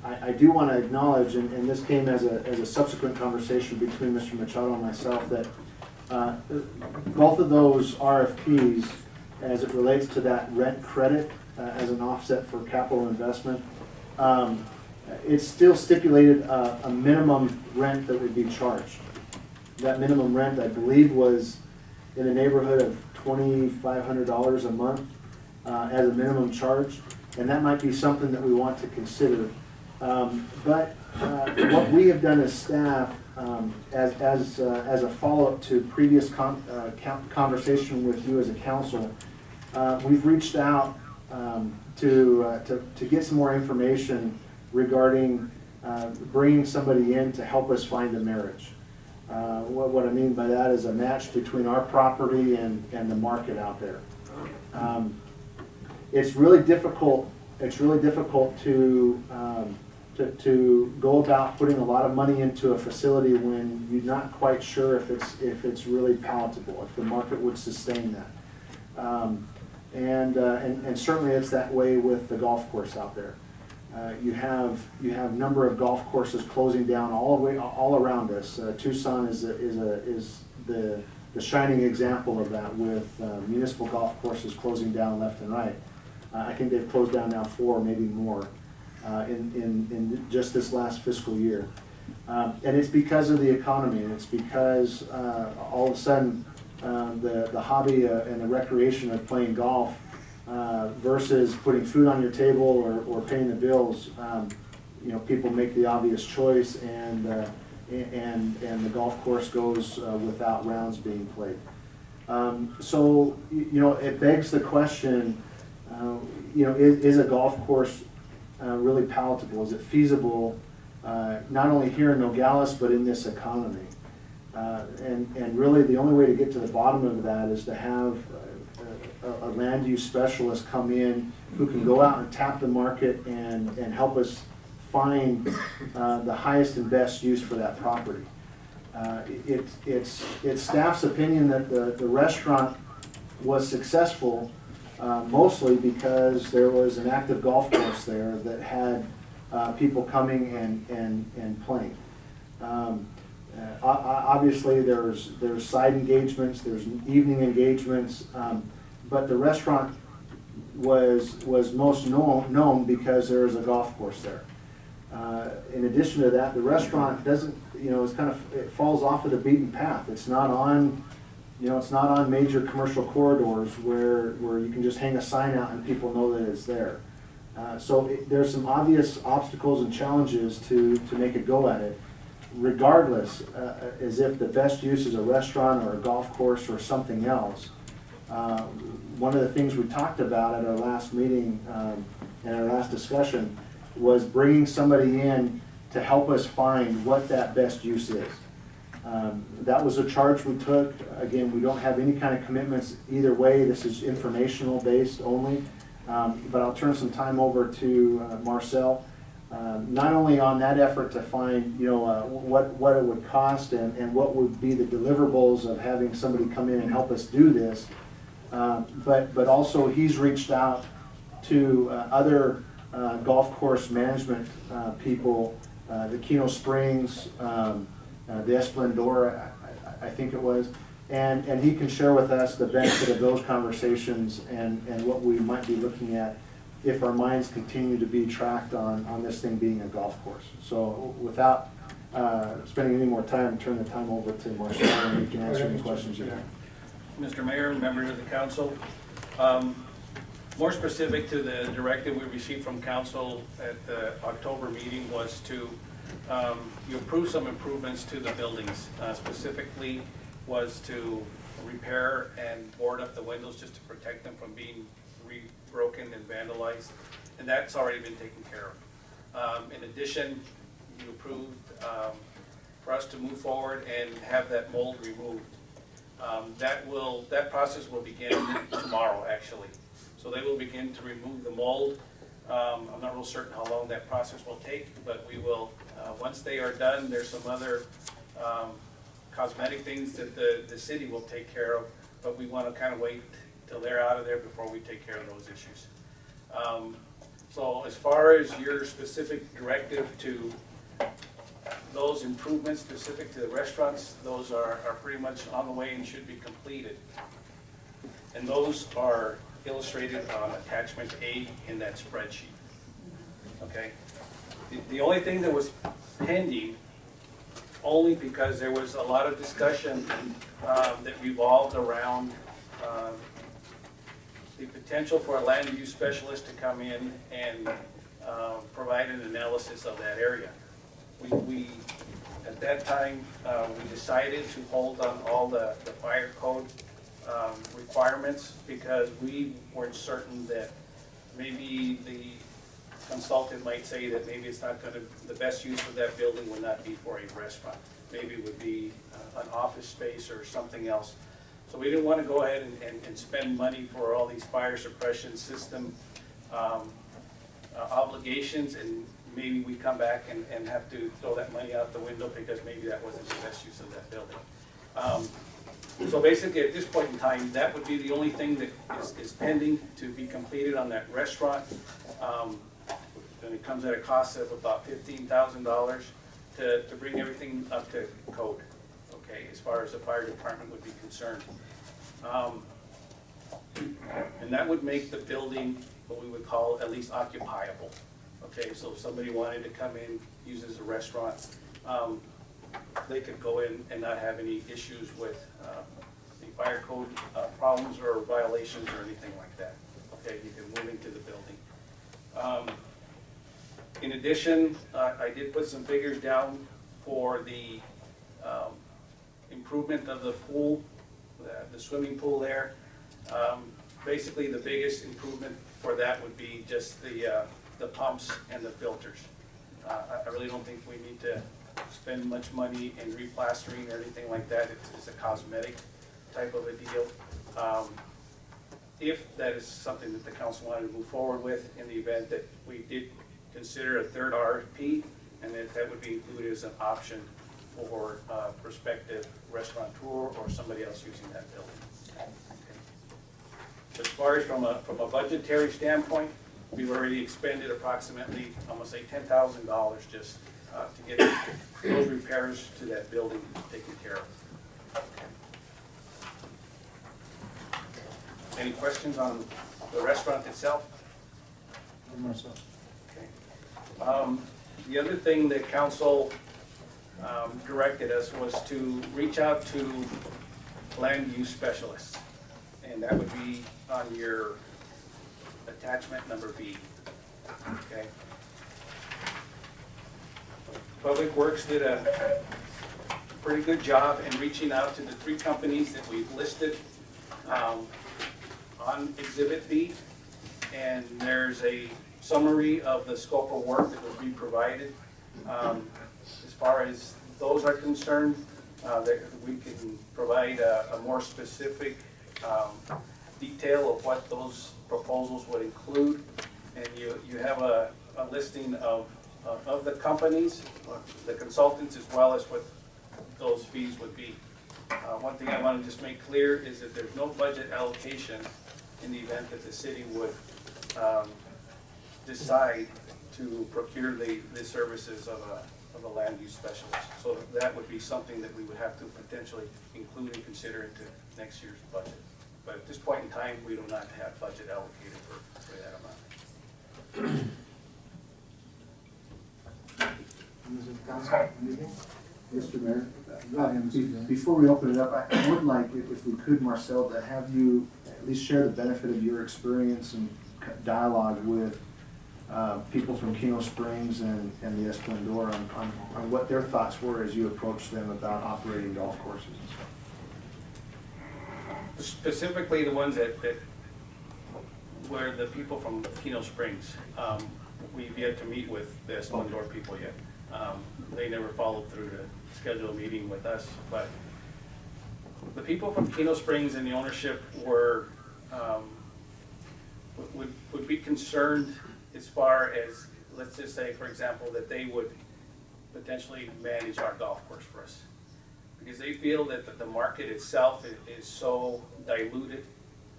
I do want to acknowledge, and this came as a subsequent conversation between Mr. Machado and myself, that both of those RFPs as it relates to that rent credit as an offset for capital investment. It's still stipulated a minimum rent that would be charged. That minimum rent, I believe, was in the neighborhood of $2,500 a month as a minimum charge, and that might be something that we want to consider. But what we have done as staff, as a follow-up to previous conversation with you as a council, we've reached out to get some more information regarding bringing somebody in to help us find a marriage. What I mean by that is a match between our property and the market out there. It's really difficult. It's really difficult to go about putting a lot of money into a facility when you're not quite sure if it's really palatable, if the market would sustain that. And certainly it's that way with the golf course out there. You have a number of golf courses closing down all around us. Tucson is the shining example of that, with municipal golf courses closing down left and right. I think they've closed down now 4, maybe more, in just this last fiscal year. And it's because of the economy, and it's because all of a sudden the hobby and the recreation of playing golf versus putting food on your table or paying the bills, people make the obvious choice, and the golf course goes without rounds being played. So it begs the question, is a golf course really palatable? Is it feasible, not only here in Nogales, but in this economy? And really the only way to get to the bottom of that is to have a land use specialist come in who can go out and tap the market and help us find the highest and best use for that property. It's staff's opinion that the restaurant was successful mostly because there was an active golf course there that had people coming and playing. Obviously there's side engagements, there's evening engagements, but the restaurant was most known because there's a golf course there. In addition to that, the restaurant doesn't, it falls off of the beaten path. It's not on, it's not on major commercial corridors where you can just hang a sign out and people know that it's there. So there's some obvious obstacles and challenges to make a go at it. Regardless, as if the best use is a restaurant or a golf course or something else. One of the things we talked about at our last meeting and our last discussion was bringing somebody in to help us find what that best use is. That was a charge we took. Again, we don't have any kind of commitments either way. This is informational based only. But I'll turn some time over to Marcel. Not only on that effort to find, what it would cost and what would be the deliverables of having somebody come in and help us do this, but also he's reached out to other golf course management people, the Keno Springs, the Esplendor, I think it was, and he can share with us the benefit of those conversations and what we might be looking at if our minds continue to be tracked on this thing being a golf course. So without spending any more time, turn the time over to Marcel and he can answer any questions you have. Mr. Mayor, members of the council, more specific to the directive we received from council at the October meeting was to you approve some improvements to the buildings. Specifically was to repair and board up the windows just to protect them from being broken and vandalized, and that's already been taken care of. In addition, you approved for us to move forward and have that mold removed. That process will begin tomorrow, actually. So they will begin to remove the mold. I'm not real certain how long that process will take, but we will, once they are done, there's some other cosmetic things that the city will take care of, but we want to kind of wait till they're out of there before we take care of those issues. So as far as your specific directive to those improvements specific to the restaurants, those are pretty much on the way and should be completed. And those are illustrated on attachment A in that spreadsheet. Okay? The only thing that was pending, only because there was a lot of discussion that revolved around the potential for a land use specialist to come in and provide an analysis of that area. We at that time, we decided to hold on all the fire code requirements because we weren't certain that maybe the consultant might say that maybe it's not gonna, the best use of that building would not be for a restaurant. Maybe it would be an office space or something else. So we didn't want to go ahead and spend money for all these fire suppression system obligations, and maybe we come back and have to throw that money out the window because maybe that wasn't the best use of that building. So basically, at this point in time, that would be the only thing that is pending to be completed on that restaurant. And it comes at a cost of about $15,000 to bring everything up to code, okay, as far as the fire department would be concerned. And that would make the building what we would call at least occupiable. Okay, so if somebody wanted to come in, use it as a restaurant, they could go in and not have any issues with the fire code problems or violations or anything like that. Okay, you can move into the building. In addition, I did put some figures down for the improvement of the pool, the swimming pool there. Basically, the biggest improvement for that would be just the pumps and the filters. I really don't think we need to spend much money in replastering or anything like that. It's a cosmetic type of a deal. If that is something that the council wanted to move forward with, in the event that we did consider a third RFP, and that would be included as an option for prospective restaurateur or somebody else using that building. Okay. As far as from a budgetary standpoint, we've already expended approximately, I'm gonna say $10,000 just to get those repairs to that building taken care of. Okay. Any questions on the restaurant itself? Okay. The other thing that council directed us was to reach out to land use specialists, and that would be on your attachment number B. Okay. Public Works did a pretty good job in reaching out to the 3 companies that we've listed on Exhibit B, and there's a summary of the scope of work that will be provided. As far as those are concerned, that we can provide a more specific detail of what those proposals would include, and you have a listing of the companies, the consultants, as well as what those fees would be. One thing I want to just make clear is that there's no budget allocation in the event that the city would decide to procure the services of a land use specialist. So that would be something that we would have to potentially include and consider into next year's budget. But at this point in time, we do not have budget allocated for that amount. Council, anything? Mr. Mayor, Go ahead, Mr. Mayor. before we open it up, I would like, if we could, Marcel, to have you at least share the benefit of your experience and dialogue with people from Keno Springs and the Esplendor on what their thoughts were as you approached them about operating golf courses and stuff. Specifically, the ones that were the people from Keno Springs. We've yet to meet with the Esplendor people yet. They never followed through to schedule a meeting with us, but the people from Keno Springs and the ownership were would be concerned as far as, let's just say, for example, that they would potentially manage our golf course for us, because they feel that the market itself is so diluted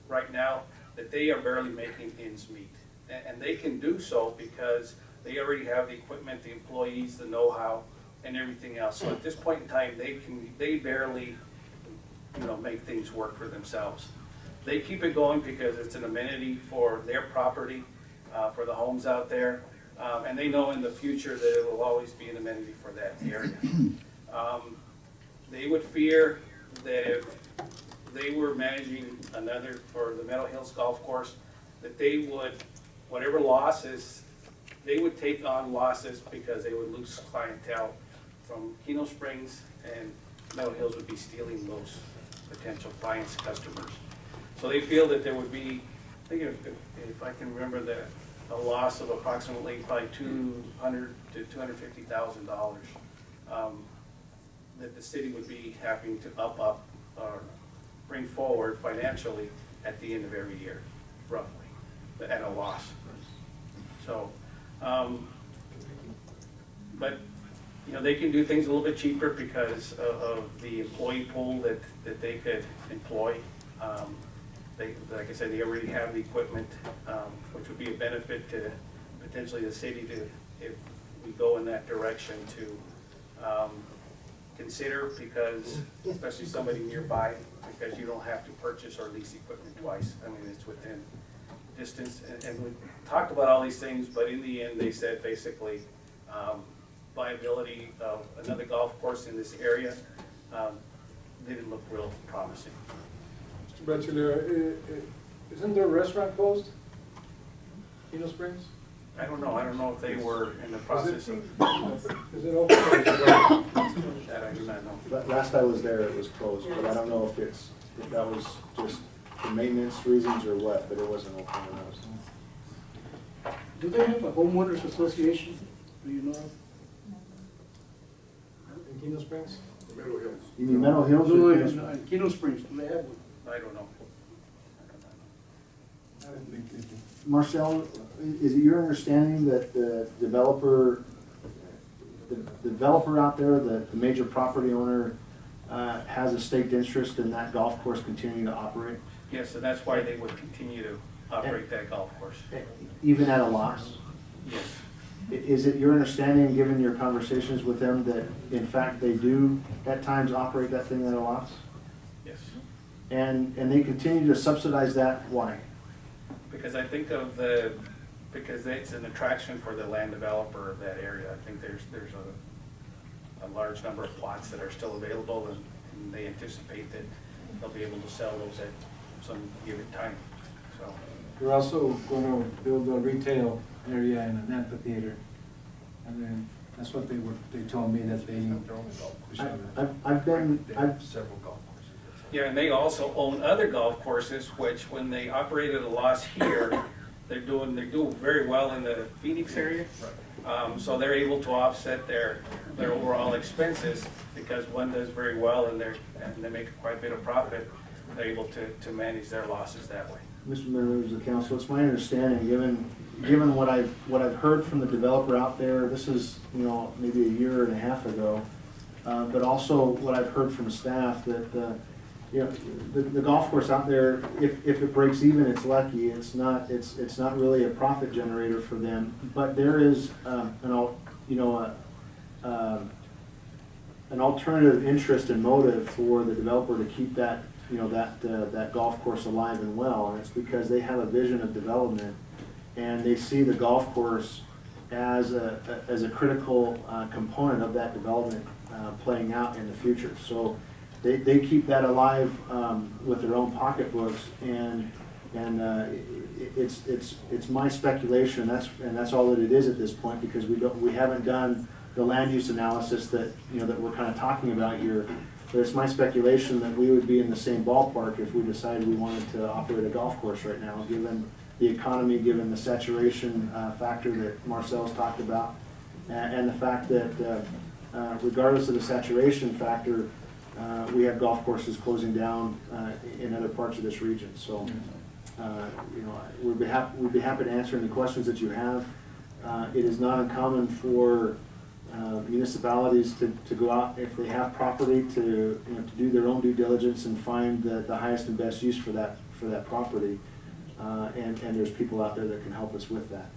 right now that they are barely making ends meet, and they can do so because they already have the equipment, the employees, the know-how, and everything else. So at this point in time, they barely, make things work for themselves. They keep it going because it's an amenity for their property, for the homes out there. And they know in the future that it will always be an amenity for that area. They would fear that if they were managing another, for the Meadow Hills Golf Course, that they would, whatever losses, they would take on losses because they would lose clientele from Keno Springs, and Meadow Hills would be stealing those potential clients, customers. So they feel that there would be, I think if I can remember that, a loss of approximately probably $200,000 to $250,000 that the city would be having to up or bring forward financially at the end of every year, roughly, at a loss. So, but you know, they can do things a little bit cheaper because of the employee pool that they could employ. Like I said, they already have the equipment, which would be a benefit to potentially the city to, if we go in that direction, to consider, because especially somebody nearby, because you don't have to purchase or lease equipment twice. I mean, it's within distance, and we talked about all these things, but in the end, they said basically viability of another golf course in this area didn't look real promising. Mr. Bachelor, isn't there a restaurant closed? Keno Springs? I don't know if they were in the process of, Is it open? Or is it closed? that I do not know. Last I was there, it was closed, but I don't know if that was just for maintenance reasons or what, but it wasn't open when I was there. Do they have a homeowners association? Do you know? In Keno Springs? Meadow Hills. You mean Meadow Hills? No, or in Keno Springs? Keno Springs, do they have one? I don't know. I didn't think they did. Marcel, is it your understanding that the developer out there, the major property owner, has a staked interest in that golf course continuing to operate? Yes, and that's why they would continue to operate that golf course. Even at a loss? Yes. Is it your understanding, given your conversations with them, that in fact they do at times operate that thing at a loss? Yes. And they continue to subsidize that, why? Because I think because it's an attraction for the land developer of that area. I think there's a large number of plots that are still available, and they anticipate that they'll be able to sell those at some given time, so. We're also going to build a retail area and an amphitheater. And then that's what they told me that they. I've Several golf courses. Yeah, and they also own other golf courses, which when they operate at a loss here, they're doing very well in the Phoenix area. So they're able to offset their overall expenses, because one does very well and they make quite a bit of profit. They're able to manage their losses that way. Mr. Members of the Council, it's my understanding, given what I've heard from the developer out there, this is, maybe a year and a half ago, but also what I've heard from staff, that, the golf course out there, if it breaks even, it's lucky. It's not really a profit generator for them, but there is, an alternative interest and motive for the developer to keep that that golf course alive and well, and it's because they have a vision of development, and they see the golf course as a critical component of that development playing out in the future. So they keep that alive with their own pocketbooks, and it's my speculation, and that's all that it is at this point, because we haven't done the land use analysis that that we're kind of talking about here. But it's my speculation that we would be in the same ballpark if we decided we wanted to operate a golf course right now, given the economy, given the saturation factor that Marcel's talked about, and the fact that regardless of the saturation factor, we have golf courses closing down in other parts of this region. So, we'd be happy to answer any questions that you have. It is not uncommon for municipalities to go out, if they have property, to do their own due diligence and find the highest and best use for that property. And there's people out there that can help us with that.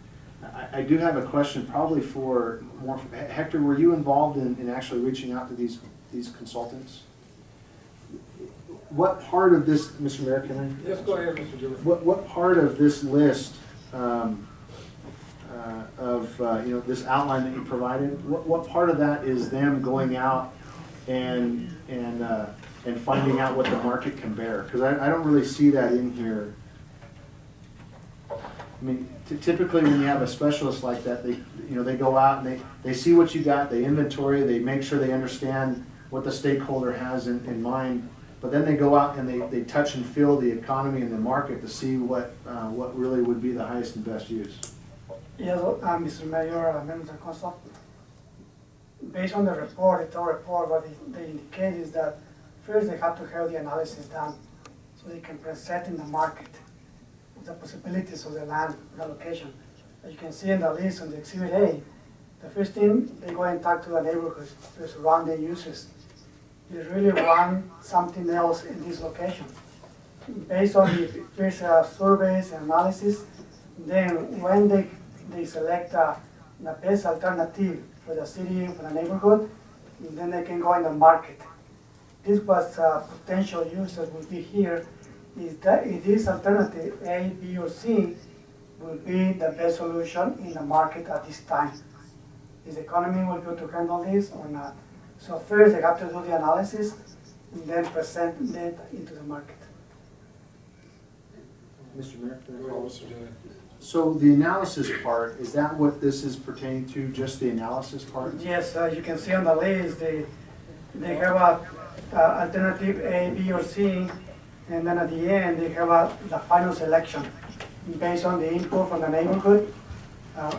I do have a question, probably for Hector. Were you involved in actually reaching out to these consultants? what part of this, Mr. Mayor, can I? Yes, go ahead, Mr. Gilbert. What part of this list this outline that you provided, what part of that is them going out and finding out what the market can bear? Because I don't really see that in here. I mean, typically when you have a specialist like that, they go out and they see what you got, they inventory, they make sure they understand what the stakeholder has in mind, but then they go out and they touch and feel the economy and the market to see what really would be the highest and best use. Yes, Mr. Mayor, members of council. Based on the report, what they indicate is that first they have to have the analysis done so they can present in the market the possibilities of the land, the location. As you can see in the list on the Exhibit A, the first thing, they go and talk to the neighborhoods, the surrounding users. They really want something else in this location. Based on the first surveys and analysis, then when they select the best alternative for the city, for the neighborhood, then they can go in the market. This was potential users will be here, is that if this alternative A, B, or C will be the best solution in the market at this time. Is the economy will be able to handle this or not? So first they have to do the analysis and then present it into the market. Mr. Mayor? Go ahead, Mr. Gilbert. So the analysis part, is that what this is pertaining to, just the analysis part? Yes, you can see on the list, they have a alternative A, B, or C, and then at the end, they have the final selection based on the input from the neighborhood,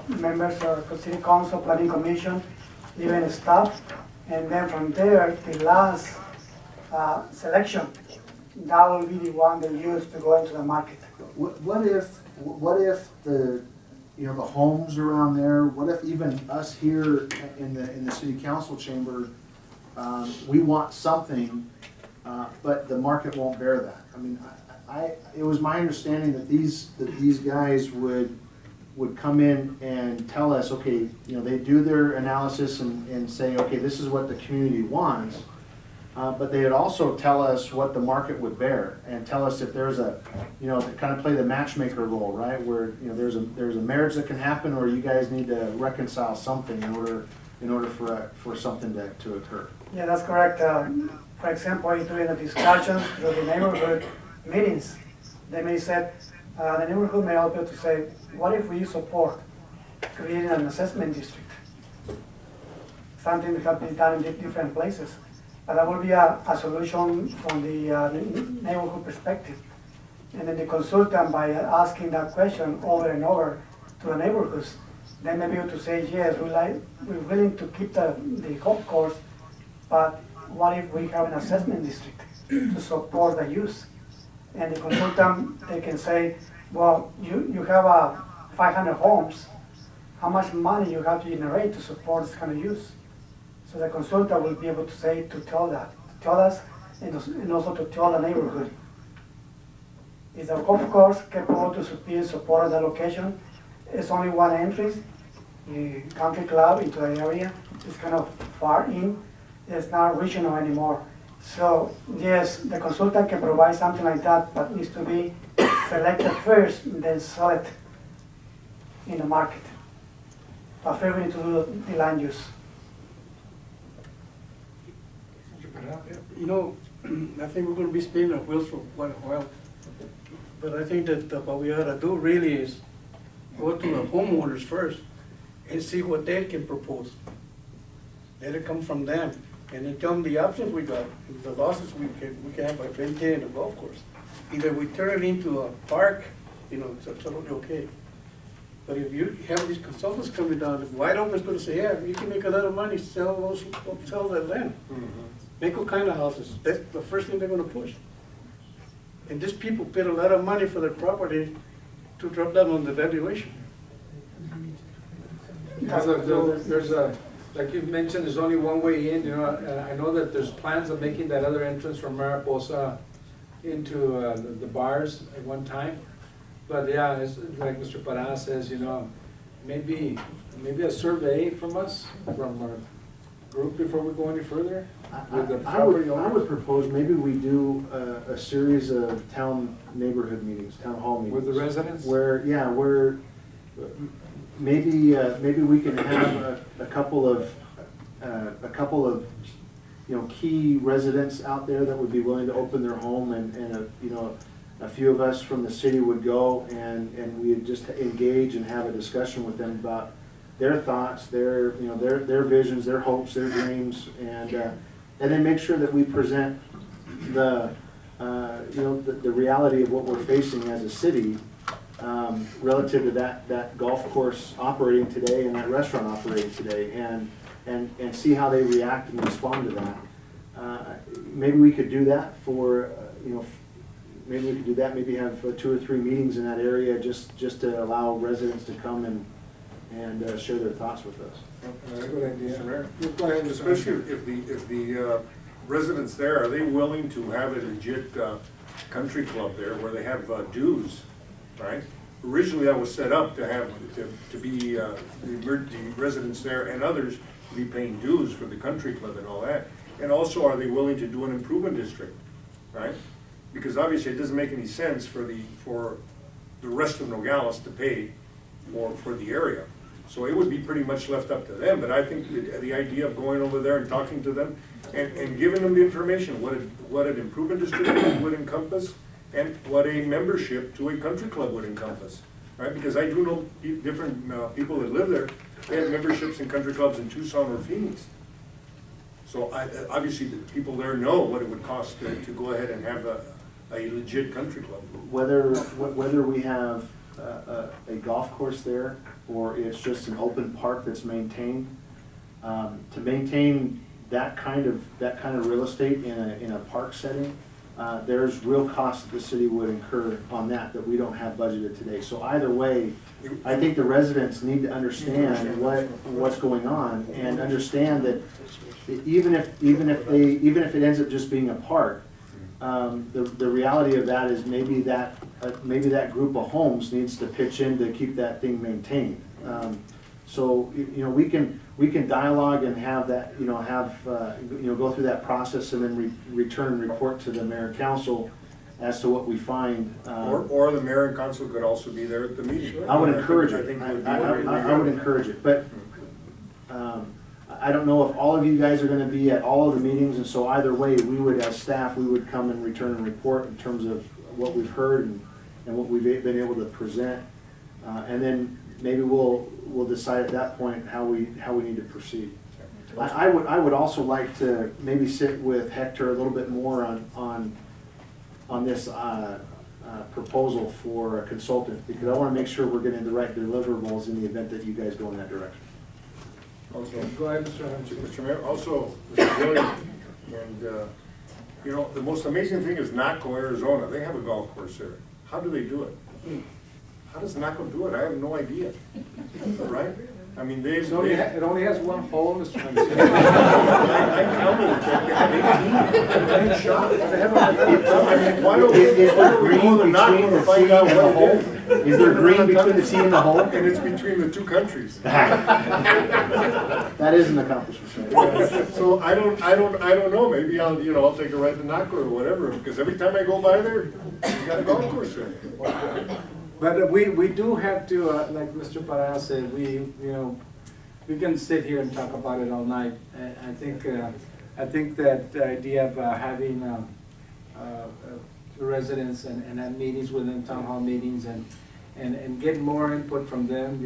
members of the city council, planning commission, even staff, and then from there, the last selection, that will be the one they use to go into the market. What if the homes around there, what if even us here in the city council chamber, we want something, but the market won't bear that? I mean, it was my understanding that these guys would come in and tell us, okay, they do their analysis and say, okay, this is what the community wants, but they would also tell us what the market would bear and tell us if there's a, kind of play the matchmaker role, right? Where, there's a marriage that can happen, or you guys need to reconcile something in order for something to occur. Yeah, that's correct. For example, during the discussions through the neighborhood meetings, they may say, the neighborhood may help you to say, what if we support creating an assessment district? Something that can be done in different places. But that will be a solution from the neighborhood perspective. And then the consultant, by asking that question over and over to the neighborhoods, they may be able to say, yes, we're willing to keep the golf course, but what if we have an assessment district to support the use? And the consultant, they can say, well, you have 500 homes, how much money you have to generate to support this kind of use? So the consultant will be able to say, to tell us, and also to tell the neighborhood. Is the golf course capable to support the location? It's only one entrance, the country club into the area. It's kind of far in. It's not regional anymore. So yes, the consultant can provide something like that, but needs to be selected first, and then sell it in the market. But first we need to do the land use. I think we're going to be spinning our wheels for quite a while. But I think that what we ought to do really is go to the homeowners first and see what they can propose. Let it come from them. And then tell them the options we got, the losses we can have by maintaining the golf course. Either we turn it into a park, it's absolutely okay. But if you have these consultants coming down, White Oak is going to say, yeah, you can make a lot of money, sell that land. Make all kind of houses. That's the first thing they're going to push. And these people paid a lot of money for their property to drop down on the valuation. There's like you mentioned, there's only one way in. I know that there's plans of making that other entrance from Mariposa into the bars at one time. But yeah, it's like Mr. Parra says, maybe a survey from us, from our group before we go any further. with the I would, property I owners? would propose maybe we do a series of town neighborhood meetings, town hall meetings. With the residents? Where, yeah, where maybe we can have a couple of, you know, key residents out there that would be willing to open their home, and you know, a few of us from the city would go and we'd just engage and have a discussion with them about their thoughts, their, you know, their visions, their hopes, their dreams, and then make sure that we present the, you know, the reality of what we're facing as a city, relative to that golf course operating today and that restaurant operating today, and see how they react and respond to that. Maybe we could do that for, you know, maybe we could do that, maybe have 2 or 3 meetings in that area, just to allow residents to come and share their thoughts with us. Good idea. Mr. Mayor? Go ahead, Mr. Especially Mayor. if the residents there, are they willing to have a legit country club there where they have dues, right? Originally, that was set up to have, to be the residents there and others to be paying dues for the country club and all that. And also, are they willing to do an improvement district, right? Because obviously, it doesn't make any sense for the rest of Nogales to pay for the area. So it would be pretty much left up to them, but I think the idea of going over there and talking to them and giving them the information, what an improvement district would encompass and what a membership to a country club would encompass, right? Because I do know different people that live there, they have memberships in country clubs in Tucson or Phoenix. So obviously, the people there know what it would cost to go ahead and have a legit country club. Whether we have a golf course there, or it's just an open park that's maintained, to maintain that kind of real estate in a park setting, there's real costs that the city would incur on that we don't have budgeted today. So either way, I think the residents need to understand what's going on, and understand that even if it ends up just being a park, the reality of that is maybe that group of homes needs to pitch in to keep that thing maintained. So you know, we can dialogue and have that, you know, go through that process, and then return and report to the mayor and council as to what we find. Or the mayor and council could also be there at the meeting. I would encourage I it. think I would encourage it, but I don't know if all of you guys are gonna be at all of the meetings, and so either way, we would, as staff, we would come and return and report in terms of what we've heard and what we've been able to present. And then maybe we'll decide at that point how we need to proceed. I would also like to maybe sit with Hector a little bit more on this proposal for a consultant, because I wanna make sure we're getting the right deliverables in the event that you guys go in that direction. Also, Go ahead, Mr. Hanson. Mr. Mayor, also, Mr. William, and, you know, the most amazing thing is Naco, Arizona. They have a golf course there. How do they do it? How does Naco do it? I have no idea. Right? I mean, It only has one hole, Mr. Hanson. I counted it. They have 18. I'm shocked. I mean, why don't we go to Naco to find out what it is? Is there green between the tee and the hole? And it's between the two countries. That is an accomplishment. So I don't know, maybe I'll take a ride to Naco or whatever, because every time I go by there, you got a golf course there. But we do have to, like Mr. Parra said, we can sit here and talk about it all night. I think that the idea of having residents and have meetings with them, town hall meetings, and get more input from them,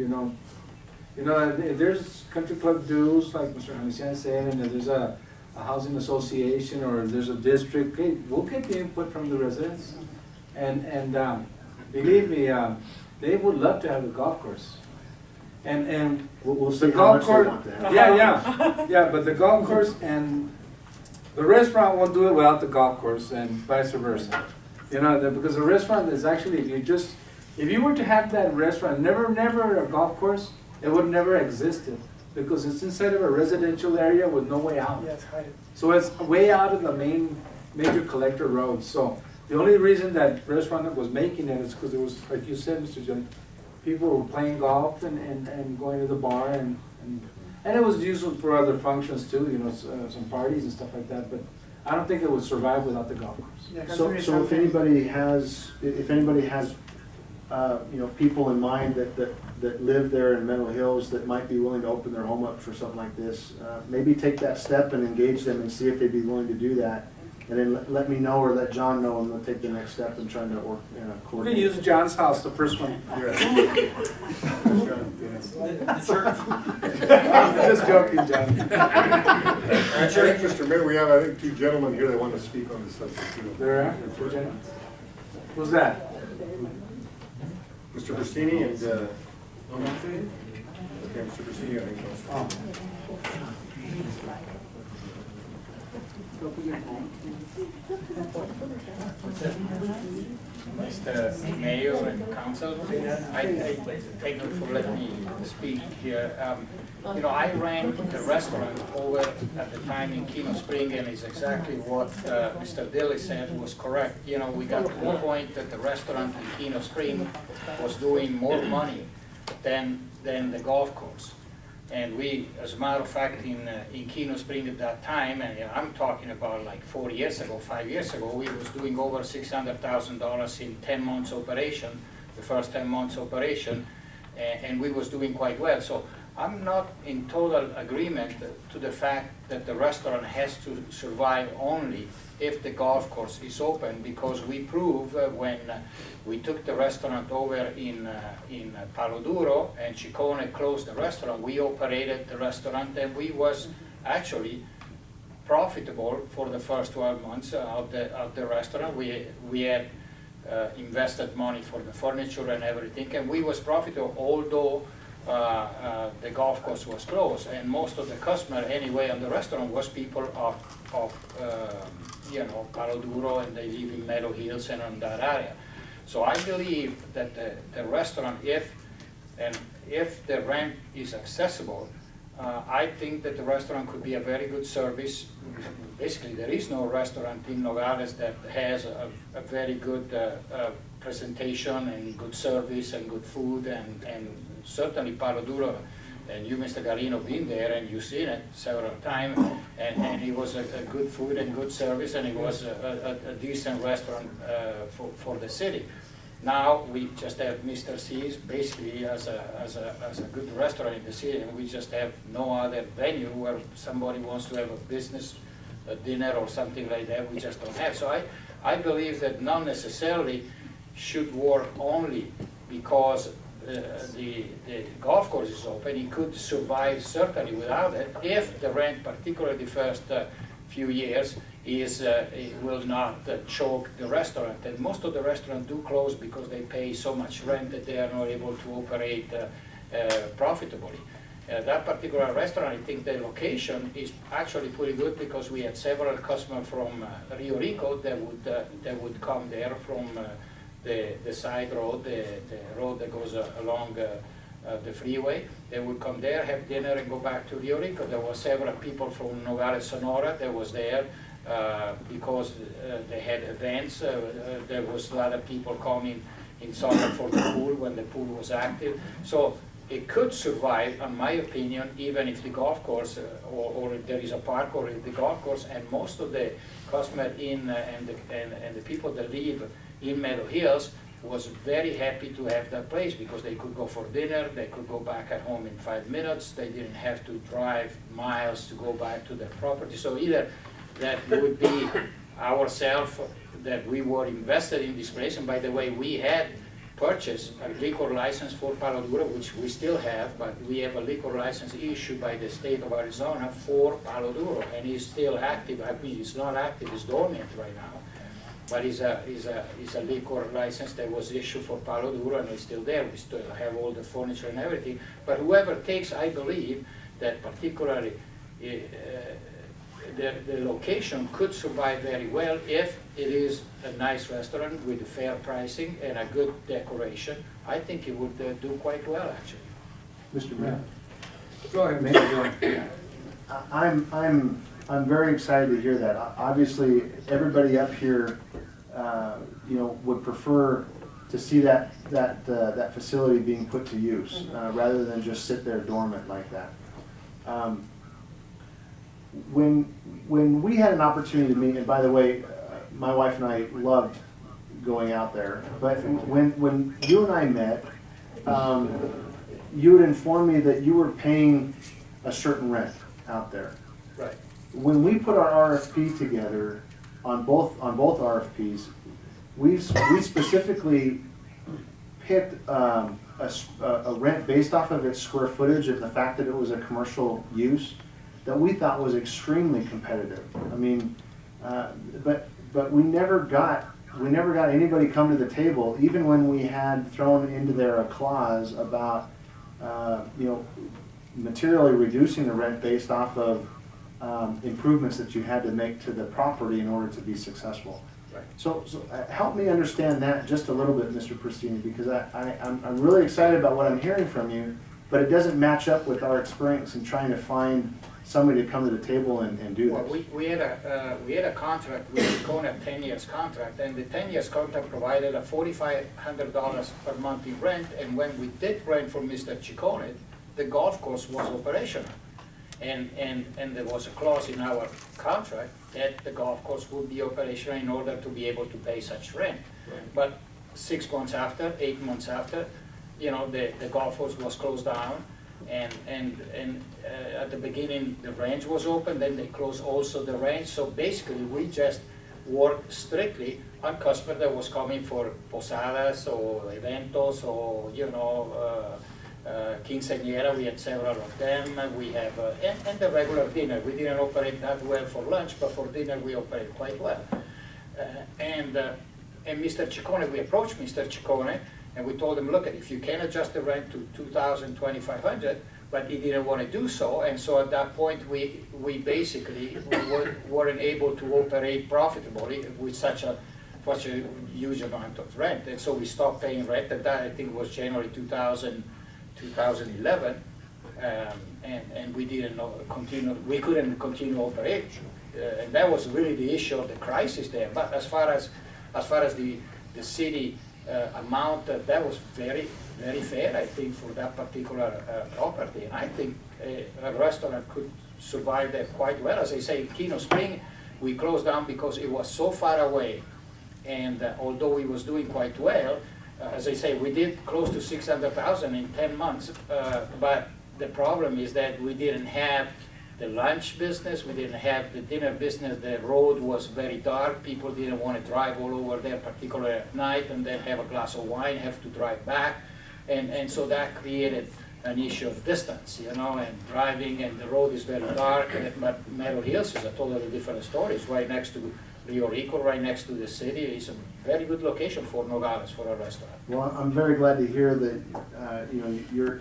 if there's country club dues, like Mr. Hanesian said, and if there's a housing association, or if there's a district, okay, we'll get the input from the residents. And believe me, they would love to have a golf course. And We'll the see how golf much they course, want to have. yeah, but the golf course and the restaurant won't do it without the golf course, and vice versa. Because the restaurant is actually, if you were to have that restaurant, never a golf course, it would never existed, because it's inside of a residential area with no way out. Yes, hi. So it's way out of the major collector roads. So the only reason that restaurant was making it is because there was, like you said, Mr. John, people were playing golf and going to the bar, and And it was used for other functions too, you know, some parties and stuff like that, but I don't think it would survive without the golf course. Yeah, So if anybody has, you know, people in mind that live there in Meadow Hills that might be willing to open their home up for something like this, maybe take that step and engage them and see if they'd be willing to do that. And then let me know or let John know, and we'll take the next step in trying to work, We can coordinate. use John's house, the first one. The I'm just joking, John. Mr. Mayor, we have, I think, two gentlemen here that want to speak on this subject too. There are, two gentlemen. Who's that? Mr. Bristini and, okay, Mr. Bristini, I think. Oh. Mr. Mayor and Council, I thank you for letting me speak here. You know, I ran the restaurant over at the time in Keno Spring, and it's exactly what Mr. Dilly said was correct. You know, we got to the point that the restaurant in Keno Spring was doing more money than the golf course. And we, as a matter of fact, in Keno Spring at that time, and you know, I'm talking about like 4 years ago, 5 years ago, we was doing over $600,000 in 10 months operation, the first 10 months operation, and we was doing quite well. So I'm not in total agreement to the fact that the restaurant has to survive only if the golf course is open, because we proved when we took the restaurant over in Palo Duro and Ciccone closed the restaurant, we operated the restaurant and we was actually profitable for the first 12 months of the restaurant. We had invested money for the furniture and everything, and we was profitable, although the golf course was closed, and most of the customer anyway on the restaurant was people of you know, Palo Duro, and they live in Meadow Hills and on that area. So I believe that the restaurant, if the rent is accessible, I think that the restaurant could be a very good service. Basically, there is no restaurant in Nogales that has a very good presentation and good service and good food, and certainly Palo Duro, and you, Mr. Garino, been there and you've seen it several times, and it was a good food and good service, and it was a decent restaurant for the city. Now we just have Mr. C's basically as a good restaurant in the city, and we just have no other venue where somebody wants to have a business, a dinner or something like that. We just don't have. So I believe that not necessarily should work only because the golf course is open. It could survive certainly without it if the rent, particularly the first few years, it will not choke the restaurant. And most of the restaurants do close because they pay so much rent that they are not able to operate profitably. That particular restaurant, I think the location is actually pretty good because we had several customers from Rio Rico that would come there from the side road, the road that goes along the freeway. They would come there, have dinner, and go back to Rio Rico. There were several people from Nogales, Sonora that was there because they had events. There was a lot of people coming in summer for the pool when the pool was active. So it could survive, in my opinion, even if the golf course or if there is a park or if the golf course, and most of the customers and the people that live in Meadow Hills was very happy to have that place because they could go for dinner, they could go back at home in 5 minutes, they didn't have to drive miles to go back to their property. So either that would be ourselves that we were invested in this place, and by the way, we had purchased a liquor license for Palo Duro, which we still have, but we have a liquor license issued by the state of Arizona for Palo Duro, and it's still active. I mean, it's not active, it's dormant right now. But it's a liquor license that was issued for Palo Duro, and it's still there. We still have all the furniture and everything. But whoever takes, I believe that particularly the location could survive very well if it is a nice restaurant with fair pricing and a good decoration. I think it would do quite well, actually. Mr. Mayor. Go ahead, Mayor. I'm very excited to hear that. Obviously, everybody up here, you know, would prefer to see that facility being put to use rather than just sit there dormant like that. When we had an opportunity to meet, and by the way, my wife and I loved going out there, but when you and I met, you had informed me that you were paying a certain rent out there. Right. When we put our RFP together on both RFPs, we specifically picked a rent based off of its square footage and the fact that it was a commercial use that we thought was extremely competitive. I mean, but we never got anybody come to the table, even when we had thrown into there a clause about materially reducing the rent based off of improvements that you had to make to the property in order to be successful. Right. So help me understand that just a little bit, Mr. Pristini, because I'm really excited about what I'm hearing from you, but it doesn't match up with our experience in trying to find somebody to come to the table and do Well, this. we had a contract with Chicone, 10 years contract, and the 10 years contract provided a $4,500 per month in rent, and when we did rent from Mr. Ciccone, the golf course was operational. And there was a clause in our contract that the golf course would be operational in order to be able to pay such rent. Right. But 6 months after, 8 months after, the golf course was closed down, and at the beginning the range was open, then they closed also the range. So basically we just worked strictly on customer that was coming for posadas or eventos or quinceañera. We had several of them. We have and the regular dinner. We didn't operate that well for lunch, but for dinner we operate quite well. And Mr. Ciccone, we approached Mr. Ciccone and we told him, look, if you can adjust the rent to $2,000, $2,500, but he didn't want to do so, and so at that point we basically weren't able to operate profitably with such a huge amount of rent, and so we stopped paying rent. And that I think was January 2011, and we didn't continue. We couldn't continue operation, and that was really the issue of the crisis there. But as far as the city amount, that was very, very fair, I think, for that particular property. And I think a restaurant could survive there quite well. As I say, Kino Spring, we closed down because it was so far away. And although we was doing quite well, as I say, we did close to $600,000 in 10 months. But the problem is that we didn't have the lunch business, we didn't have the dinner business. The road was very dark. People didn't want to drive all over there, particularly at night, and then have a glass of wine, have to drive back. And so that created an issue of distance, and driving, and the road is very dark. But Meadow Hills is a totally different story. It's right next to Rio Rico, right next to the city. It's a very good location for Nogales, for a restaurant. Well, I'm very glad to hear that,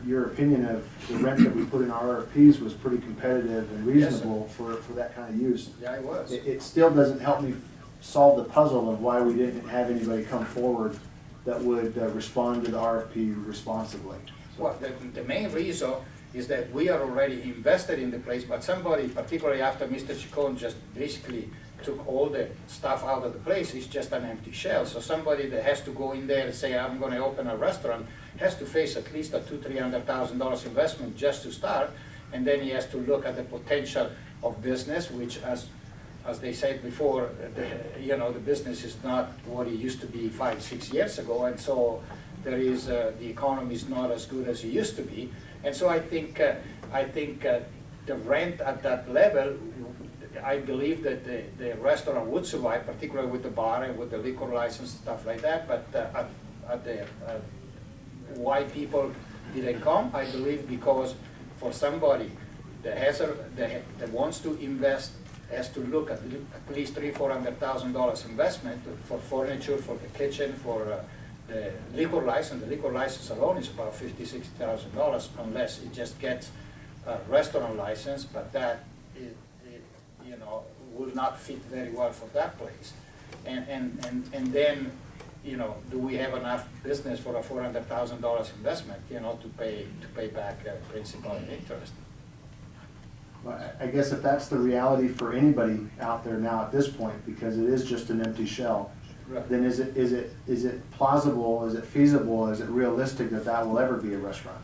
your opinion of the rent that we put in our RFPs was pretty competitive and reasonable for that kind of use. Yeah, it was. It still doesn't help me solve the puzzle of why we didn't have anybody come forward that would respond to the RFP responsibly. So. Well, the main reason is that we are already invested in the place, but somebody, particularly after Mr. Ciccone just basically took all the stuff out of the place, it's just an empty shell. So somebody that has to go in there and say, I'm going to open a restaurant, has to face at least a $200,000-$300,000 investment just to start, and then he has to look at the potential of business, which, as they said before, the business is not what it used to be 5-6 years ago, and so there is the economy is not as good as it used to be, and so I think the rent at that level, I believe that the restaurant would survive, particularly with the bar and with the liquor license, stuff like that. But why people didn't come, I believe, because for somebody that wants to invest, has to look at least $300,000-$400,000 investment for furniture, for the kitchen, for the liquor license. The liquor license alone is about $50,000-$60,000 unless it just gets a restaurant license, but that will not fit very well for that place. And then, do we have enough business for a $400,000 investment, to pay back principal and interest? Well, I guess if that's the reality for anybody out there now at this point, because it is just an empty shell, Right. then is it plausible, is it feasible, is it realistic that will ever be a restaurant?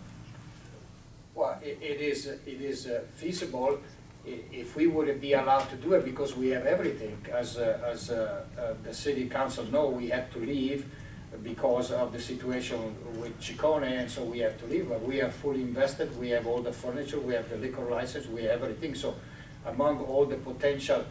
Well, it is feasible if we wouldn't be allowed to do it because we have everything. As the city council know, we had to leave because of the situation with Chicone, and so we have to leave. But we are fully invested. We have all the furniture. We have the liquor license. We have everything. So among all the potential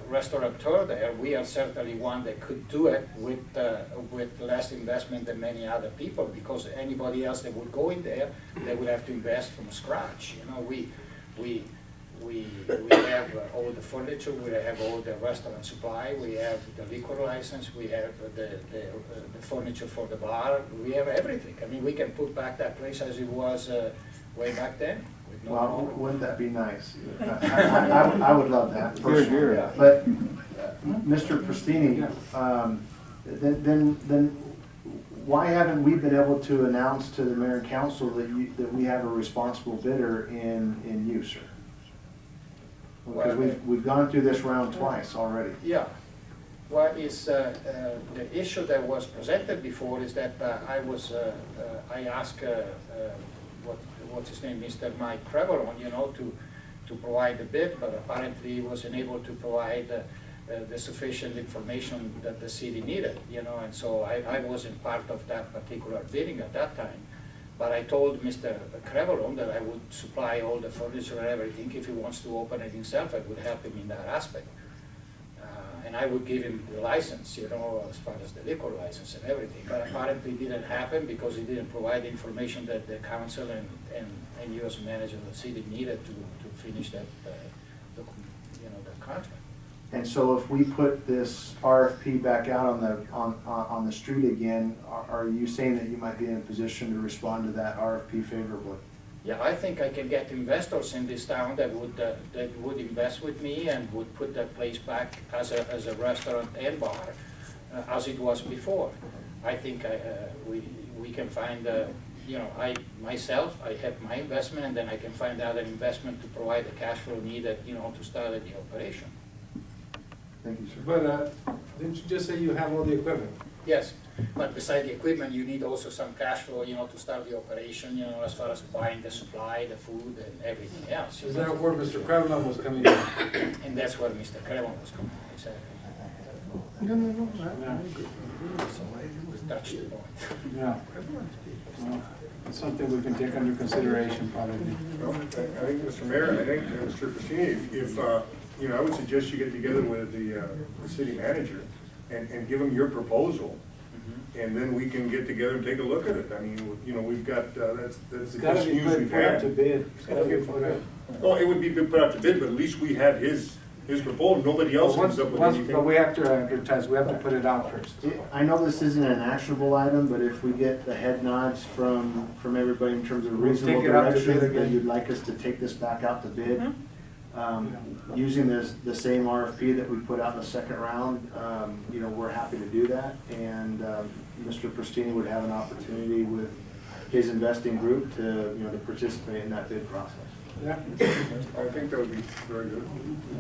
restaurateur there, we are certainly one that could do it with less investment than many other people, because anybody else that would go in there, they would have to invest from scratch. You know, we have all the furniture, we have all the restaurant supply, we have the liquor license, we have the furniture for the bar, we have everything. I mean, we can put back that place as it was way back then. Well, wouldn't that be nice? I would love that personally. Here. But, Mr. Prestini, then why haven't we been able to announce to the mayor and council that we have a responsible bidder in you, sir? Because we've gone through this round twice already. Yeah. Well, it's the issue that was presented before is that I asked what's his name, Mr. Mike Creveron, you know, to provide the bid, but apparently he wasn't able to provide the sufficient information that the city needed, you know, and so I wasn't part of that particular bidding at that time. But I told Mr. Creveron that I would supply all the furniture and everything. If he wants to open it himself, I would help him in that aspect. And I would give him the license, you know, as far as the liquor license and everything. But apparently it didn't happen because he didn't provide the information that the council and you as manager of the city needed to finish that, the contract. And so if we put this RFP back out on the street again, are you saying that you might be in a position to respond to that RFP favorably? Yeah, I think I can get investors in this town that would invest with me and would put that place back as a restaurant and bar as it was before. I think we can find, you know, I have my investment, and then I can find other investment to provide the cash flow needed, you know, to start the operation. Thank you, sir. But didn't you just say you have all the equipment? Yes, but beside the equipment, you need also some cash flow, you know, to start the operation, you know, as far as buying the supply, the food, and everything else. Is that where Mr. Kremelin was coming in? And that's where Mr. Creveron was coming, exactly. Touch the point. Yeah. Well, it's something we can take under consideration probably. Well, I think, Mr. Mayor, I think, Mr. Prestini, if you know, I would suggest you get together with the city manager and give him your proposal, and then we can get together and take a look at it. I mean, you know, we've got, that's the best news we've Put up to had. bid. It's gotta be put up. Oh, it would be put out to bid, but at least we have his proposal. Nobody else comes up with anything. But we have to advertise, we have to put it out first. I know this isn't an actionable item, but if we get the head nods from everybody in terms of We'll reasonable take it out to direction, bid again. that you'd like us to take this back out to bid, using the same RFP that we put out in the second round, you know, we're happy to do that. And Mr. Prestini would have an opportunity with his investing group to, you know, to participate in that bid process. Yeah. I think that would be very good.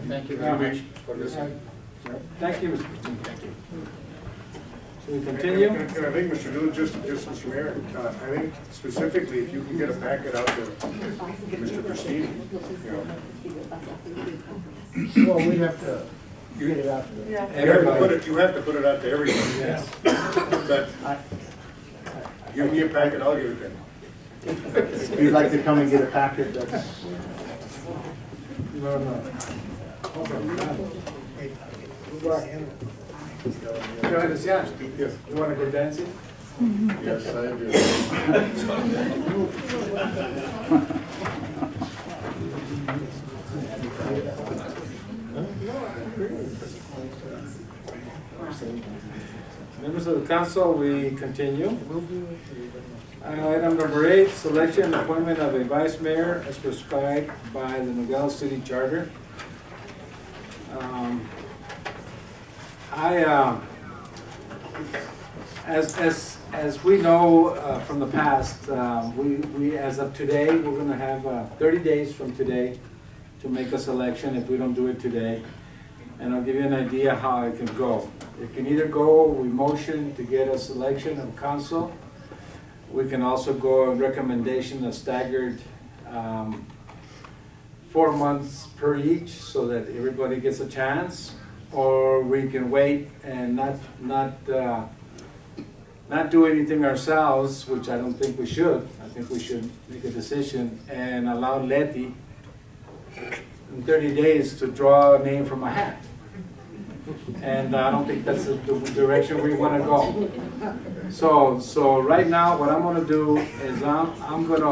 Thank you very much for listening. Thank you, Mr. Christine. Thank you. So we And continue? I think, Mr. Lewis, just Mr. Mayor, I think specifically, if you can get a packet out to Mr. Prestini, you know. Well, we have to get it out to them. You have to put it out to everybody. Yes. But give me a packet, I'll give it to him. If you'd like to come and get a packet, that's. No. Johannes, yeah. Yes. You wanna go dancing? Yes, I do. Members of the council, we continue. Item number 8, selection and appointment of a vice mayor as prescribed by the Nogales City Charter. As we know from the past, we as of today, we're going to have 30 days from today to make a selection if we don't do it today. And I'll give you an idea how it can go. It can either go, we motion to get a selection of council We can also go on recommendation of staggered 4 months per each so that everybody gets a chance. Or we can wait and not do anything ourselves, which I don't think we should. I think we should make a decision and allow Letty in 30 days to draw a name from a hat. And I don't think that's the direction we want to go. So right now, what I'm going to do is I'm going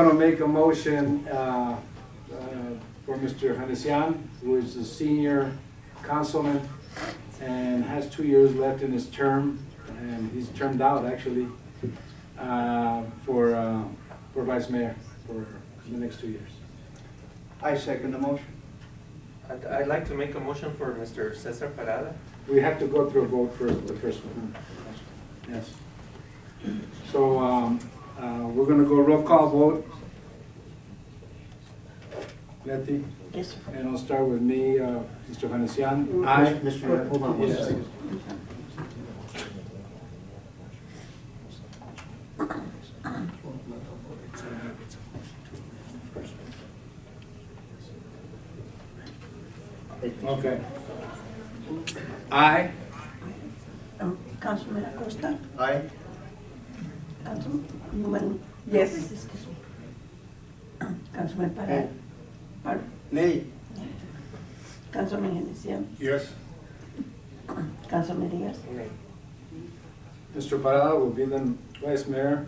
to make a motion for Mr. Hanesian, who is a senior councilman and has 2 years left in his term, and he's termed out actually for vice mayor for the next 2 years. I second the motion. I'd like to make a motion for Mr. Cesar Parada. We have to go through a vote first, the first one. Yes. So we're going to go roll call vote. Letty? Yes, sir. And I'll start with me, Mr. Hanesian. Aye. Mr. Mayor, hold on one Yes. second. Okay. Aye. Councilman Acosta, Aye. Councilwoman. Yes. Excuse me. Councilman Parada. Nay. Councilman Henesian, Yes. Councilman Diaz. Mr. Parada will be the vice mayor.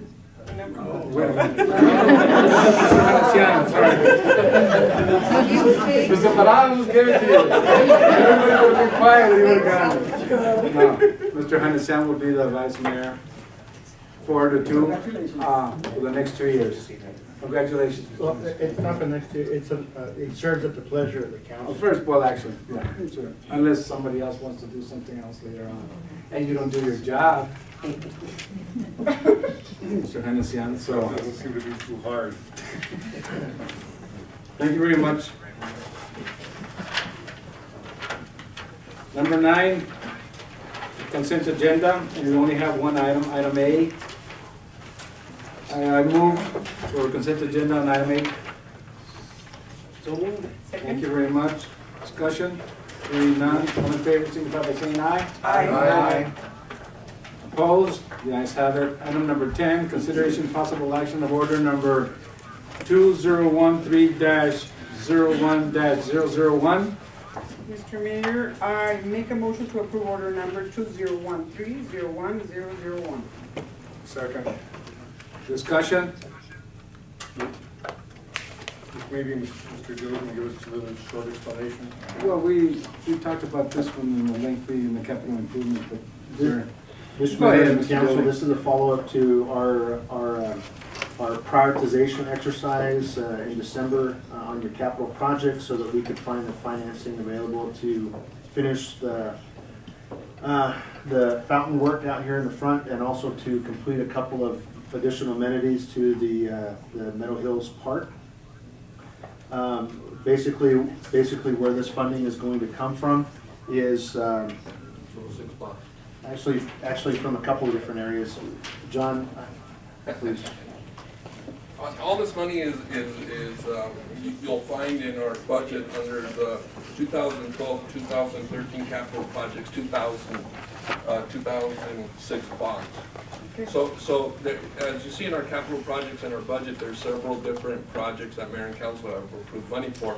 No. Wait a minute. Mr. Hanesian, sorry. Mr. Parada, just give it to you. Everybody would be quiet, you would have gotten it. No, Mr. Hanesian will be the vice mayor for the next 2 years. Congratulations. Well, it's not the next year, it serves at the pleasure of the Well, council. first, well, actually, yeah, sure. Unless somebody else wants to do something else later on, and you don't do your job. Mr. Hanesian, so, Doesn't seem to be too hard. thank you very much. Number 9, consent agenda, and we only have one item, item A. I move for consent agenda on item 8. So moved. Thank you very much. Discussion? Hearing none, all in favor, signify by saying aye. Aye. Opposed? The ayes have it. Item number 10, consideration possible action of order number 2013-01-001. Mr. Mayor, I make a motion to approve order number 2013-01-001. Second. Discussion? Maybe Mr. Joe can give us a little short explanation. Well, we talked about this one in the lengthy in the capital improvement, but is there? Mr. Go ahead, Mayor and Mr. Council, Dillon. this is a follow-up to our prioritization exercise in December on your capital projects so that we could find the financing available to finish the fountain work out here in the front and also to complete a couple of additional amenities to the Meadow Hills Park. Basically where this funding is going to come from is actually from a couple of different areas. John, please. All this money is you'll find in our budget under the 2012-2013 capital projects, 2006 bonds. So there, as you see in our capital projects in our budget, there's several different projects that Mayor and Council have approved money for.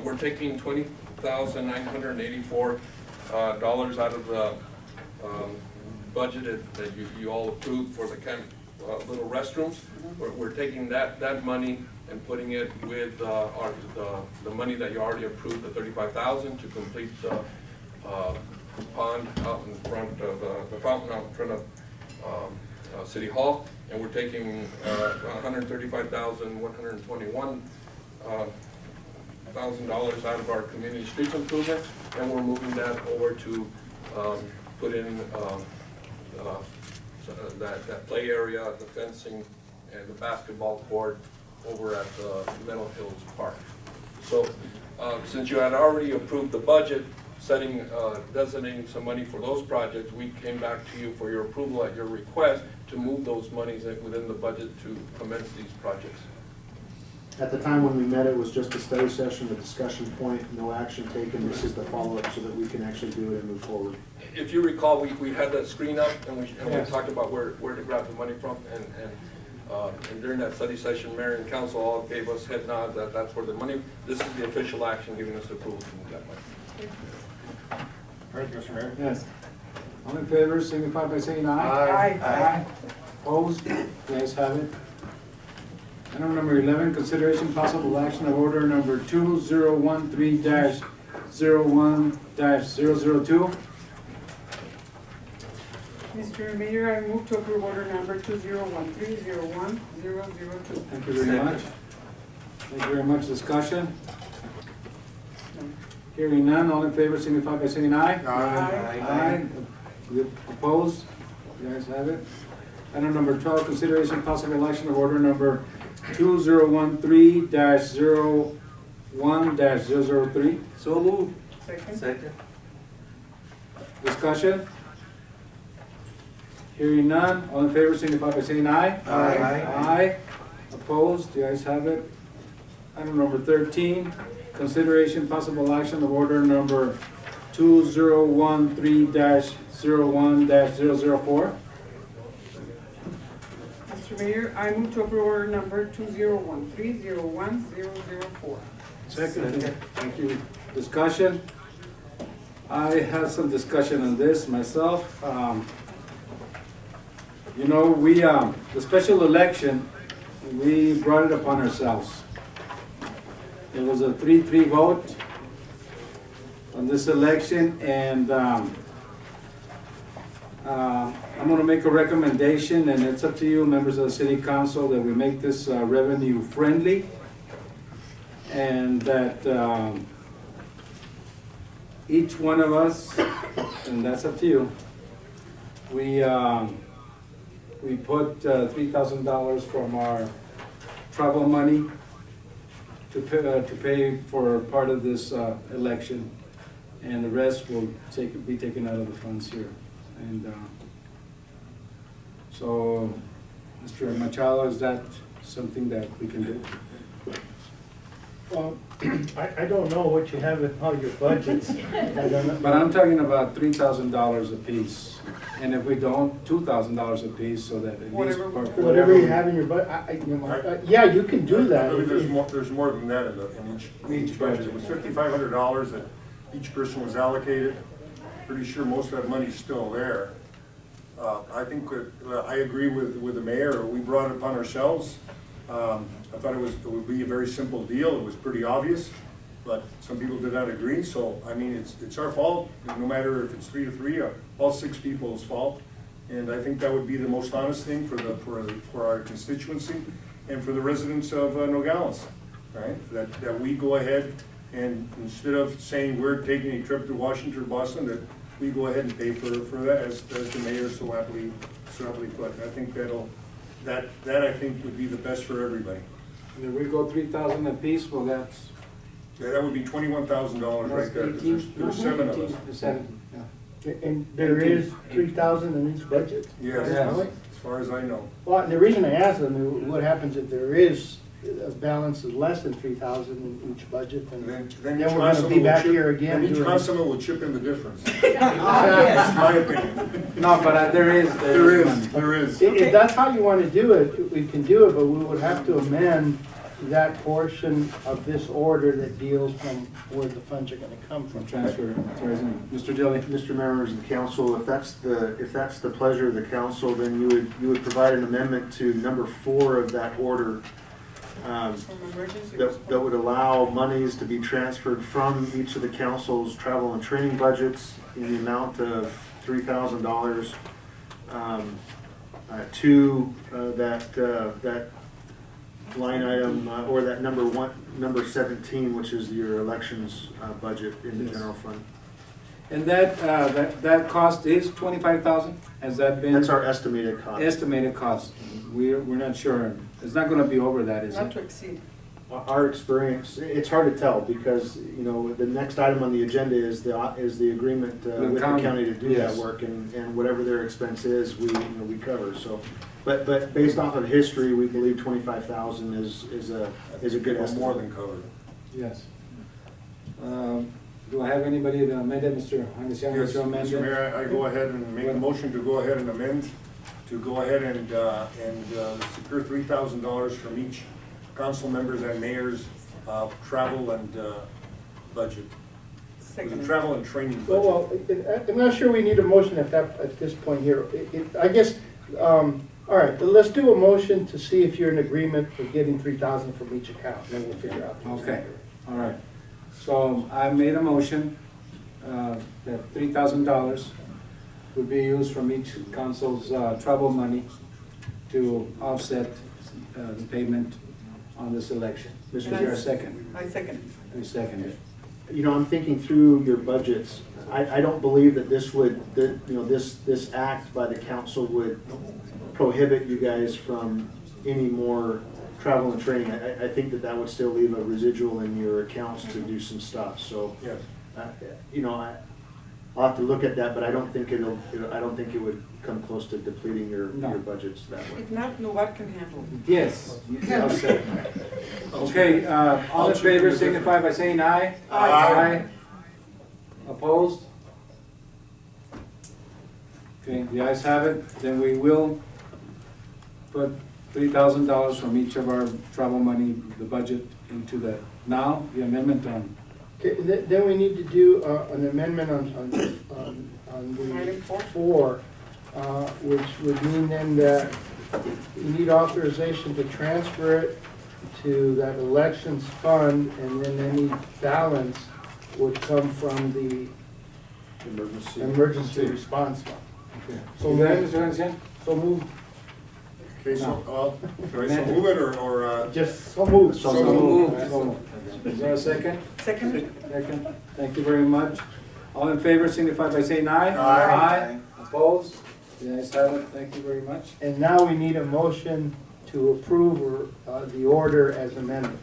We're taking $20,984 out of the budgeted that you all approved for the little restrooms. We're taking that money and putting it with the money that you already approved, the $35,000 to complete the pond out in front of the fountain out in front of City Hall, and we're taking $135,121 $1,000 out of our community streets improvement, and we're moving that over to put in that play area, the fencing, and the basketball court over at Meadow Hills Park. So since you had already approved the budget, setting, designating some money for those projects. We came back to you for your approval at your request to move those monies within the budget to commence these projects. At the time when we met, it was just a study session, a discussion point, no action taken. This is the follow-up so that we can actually do it and move forward. If you recall, we had that screen up and we Yes. talked about where to grab the money from, and during that study session, Mayor and Council all gave us head nods that that's where the money, this is the official action giving us approval to move that money. All right, Mr. Mayor. Yes. All in favor, signify by saying aye. Aye. Aye. Opposed? The ayes have it. Item number 11, consideration possible action of order number 2013-01-002. Mr. Mayor, I move to approve order number 2013-01-002. Thank you very much. Thank you very much. Discussion? Hearing none, all in favor signify by saying aye. Aye. Aye. Opposed? The ayes have it. Item number 12, consideration possible action of order number 2013-01-003. So moved. Second. Second. Discussion? Hearing none, all in favor signify by saying aye. Aye. Aye. Opposed? The ayes have it. Item number 13, consideration possible action of order number 2013-01-004. Mr. Mayor, I move to approve order number 2013-01-004. Second. Thank you. Discussion? I have some discussion on this myself. You know, the special election, we brought it upon ourselves. It was a 3-3 vote on this election, and I'm gonna make a recommendation, and it's up to you, members of the city council, that we make this revenue friendly, and that each one of us, and that's up to you, we put $3,000 from our travel money to pay for part of this election, and the rest will be taken out of the funds here. And so, Mr. Machado, is that something that we can do? Well, I don't know what you have in all your budgets. I don't know. But I'm talking about $3,000 a piece, and if we don't, $2,000 a piece, so that at least. Whatever you have in your budget, yeah, you can do I that. believe there's more than that in each budget. It was $5,500 that each person was allocated. Pretty sure most of that money's still there. I think that, I agree with the mayor. We brought it upon ourselves. I thought it would be a very simple deal. It was pretty obvious, but some people did not agree. So, I mean, it's our fault, no matter if it's 3-3 or all 6 people's fault. And I think that would be the most honest thing for our constituency and for the residents of Nogales, right? That we go ahead and instead of saying we're taking a trip to Washington or Boston, that we go ahead and pay for that, as the mayor so aptly put. I think that I think would be the best for everybody. And if we go $3,000 a piece, well, that's. Yeah, that would be $21,000 right there. 'Cause There's 7 of us. 7, yeah. And there is 3,000 in each budget? Yes, Yes. as far as I know. Well, and the reason I asked them, what happens if there is a balance is less than 3,000 in each budget? And And then then each we're gonna constable be will back chip- here again. then each doing- constable will chip in the difference. yes. My opinion. No, but there is money. There is. If that's how you want to do it, we can do it, but we would have to amend that portion of this order that deals from where the funds are going to come from. Transfer, Mr. Dilly. Mr. Members of the council, if that's the pleasure of the council, then you would provide an amendment to number 4 of that order, From emergency. that would allow monies to be transferred from each of the council's travel and training budgets in the amount of $3,000 to that line item, or that number 17, which is your elections budget in the general fund. And that cost is $25,000? Has that been? That's our estimated cost. Estimated cost. We're not sure. It's not gonna be over that, is Not it? to exceed. our experience, it's hard to tell because, you know, the next item on the agenda is the agreement with the county to do that Yes. work, and whatever their expense is, we cover, so. But based off of history, we believe 25,000 is a good estimate. More than covered. Yes. Do I have anybody to amend it, Mr. Anderson? Yes, to amend Mr. it? Mayor, I go ahead and make a motion to go ahead and amend, to go ahead and secure $3,000 from each council members and mayor's travel and budget. Second. Travel and training budget. Well, I'm not sure we need a motion at this point here. I guess, all right, let's do a motion to see if you're in agreement for getting 3,000 from each account, then we'll figure out. Okay, all right. So I made a motion that $3,000 would be used from each council's travel money to offset the payment on this election. Is there a second? I second. You second it. You know, I'm thinking through your budgets. I don't believe that this act by the council would prohibit you guys from any more travel and training. I think that would still leave a residual in your accounts to do some stuff, so. Yes. You know, I'll have to look at that, but I don't think it would come close to depleting your budgets that way. If not, Nubat can handle it. Yes. I'll second. Okay, all in favor signify by saying aye. Aye. Opposed? Okay, the ayes have it. Then we will put $3,000 from each of our travel money, the budget, into the, now, the amendment on. Okay, then we need to do an amendment on the 4, which would mean then that you need authorization to transfer it to that elections fund, and then any balance would come from the emergency response fund. Okay. So You got it, moved. Mr. Anderson? So moved. Okay, so, should I so move it or? Just so moved. So moved. So moved. Is there a second? Second. Second. Thank you very much. All in favor signify by saying aye. Aye. Opposed? The ayes have it. Thank you very much. And now we need a motion to approve the order as amended.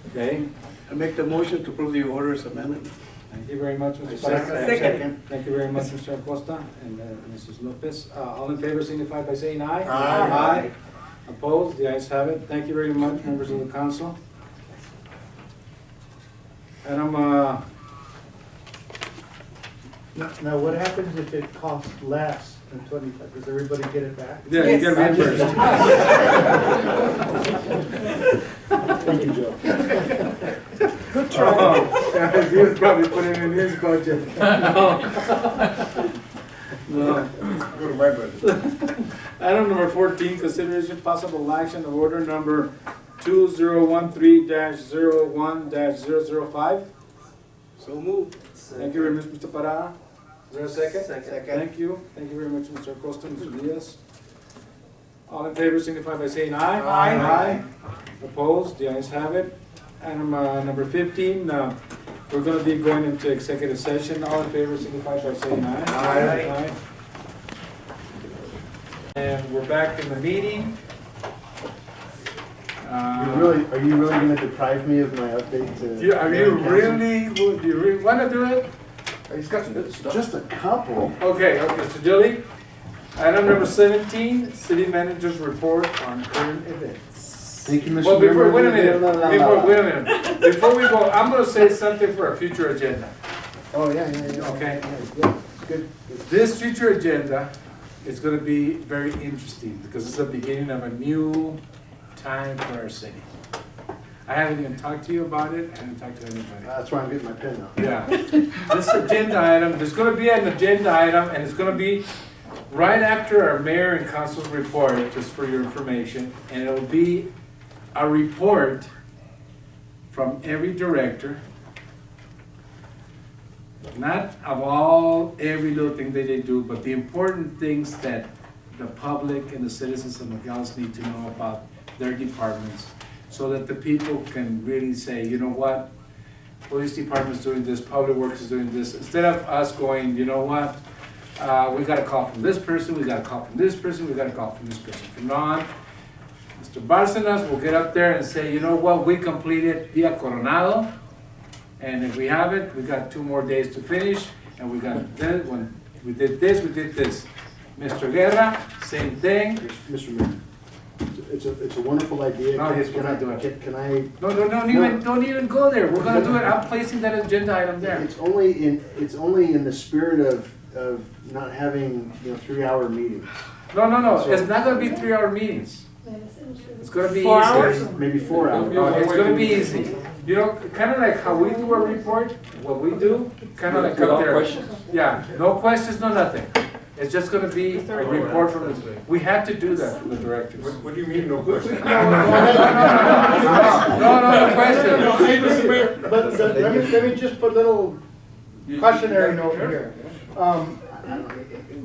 Okay. I make the motion to approve the order as amended. Thank you very much, Mr. Second. President. Second. Thank you very much, Mr. Acosta and Mrs. Lopez. All in favor signify by saying aye. Aye. Opposed? The ayes have it. Thank you very much, members of the council. And Now, what happens if it costs less than 25? Does everybody get it back? yeah, you get reimbursed. Thank you, Joe. Good try. He was probably putting it in his budget. No. Go to my budget. Item number 14, consideration possible action of order number 2013-01-005. So moved. Thank you very much, Mr. Parra. Is there a second? Second. Thank you. Thank you very much, Mr. Acosta, Mr. Diaz. All in favor signify by saying aye. Aye. Opposed? The ayes have it. Item number 15, we're going to be going into executive session. All in favor signify by saying aye. Aye. And we're back in the meeting. Are you really gonna deprive me of my update to? Do you really want to do it? He's got some good stuff. Just a couple. Okay, Mr. Dilly. Item number 17, city manager's report on current events. Thank you, Mr. Well, Mayor. wait a minute. Wait a minute. Before we go, I'm going to say something for a future agenda. Oh, yeah. Okay. Yeah, good. This future agenda is going to be very interesting because it's the beginning of a new time for our city. I haven't even talked to you about it. I haven't talked to anybody. That's why I'm getting my pen out. Yeah. This agenda item, there's going to be an agenda item, and it's going to be right after our mayor and council's report, just for your information, and it'll be a report from every director, not of every little thing that they do, but the important things that the public and the citizens of Nogales need to know about their departments, so that the people can really say, you know what, police department's doing this, public works is doing this, instead of us going, you know what, we got a call from this person, we got a call from this person, we got a call from this person. From now on, Mr. Bárcenas will get up there and say, you know what, we completed Via Coronado, and if we have it, we got 2 more days to finish, and we got this, when we did this, we did this. Mr. Guerra, same thing. Mr. Mayor, it's a wonderful idea. No, yes, we're Can I- not doing it. Can I? Don't even go there, we're gonna do it, I'm placing that agenda item there. It's only in the spirit of not having, 3-hour meetings. No, it's not gonna be 3-hour meetings. It's gonna be 4 easy. hours? Maybe 4 hours. No, it's gonna be easy. You know, kinda like how we do a report, what we do, kinda like up there. Yeah, no questions, no nothing. It's just gonna be a report from the, we have to do that from the directors. What do you mean, no question? No question. But let me just put a little cautionary note here.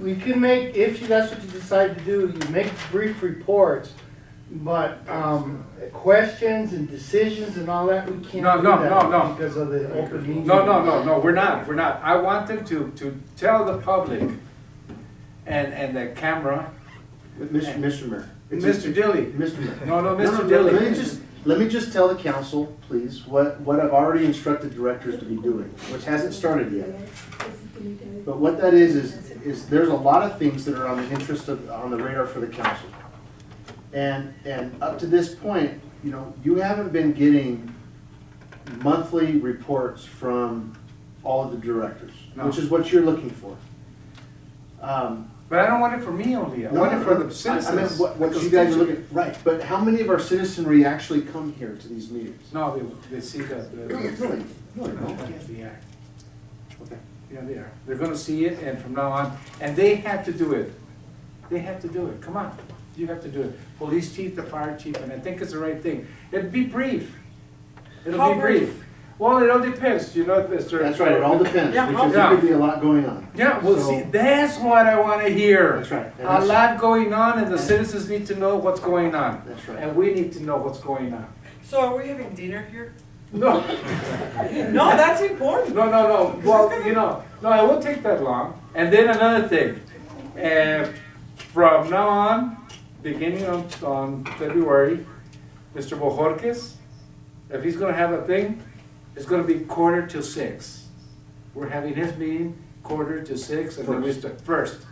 We can make, if that's what you decide to do, you make brief reports, but questions and decisions and all that, we can't do that. No. Because of the open meeting. No, we're not. I want them to tell the public and the camera. Mr. Mayor. Mr. Dilly. Mr. Mayor. No, Mr. Dilly. Let me just tell the council, please, what I've already instructed directors to be doing, which hasn't started yet. But what that is there's a lot of things that are on the radar for the council. And up to this point, you haven't been getting monthly reports from all of the directors, which is what you're looking for. But I don't want it for me only, I want it for the citizens. I mean, what you guys are looking, right, but how many of our citizenry actually come here to these meetings? No, they see the. Really? No, they don't. Yeah, Okay. yeah, they are. They're gonna see it, and from now on, and they have to do it. They have to do it, come on, you have to do it. Police chief, the fire chief, and I think it's the right thing. It'd be brief. It'll be brief. Well, it all depends, Mr. That's right, it all depends, Yeah, because there could be a lot going on. Yeah, well, So- see, that's what I wanna hear. That's right. And A that's- lot going on, and the citizens need to know what's going on. That's right. And we need to know what's going on. So are we having dinner here? No. No, that's important. No. Well, no, it won't take that long. And then another thing, from now on, beginning on February, Mr. Bojorquez, if he's gonna have a thing, it's gonna be 5:45. We're having his meeting 5:45, and then we start first,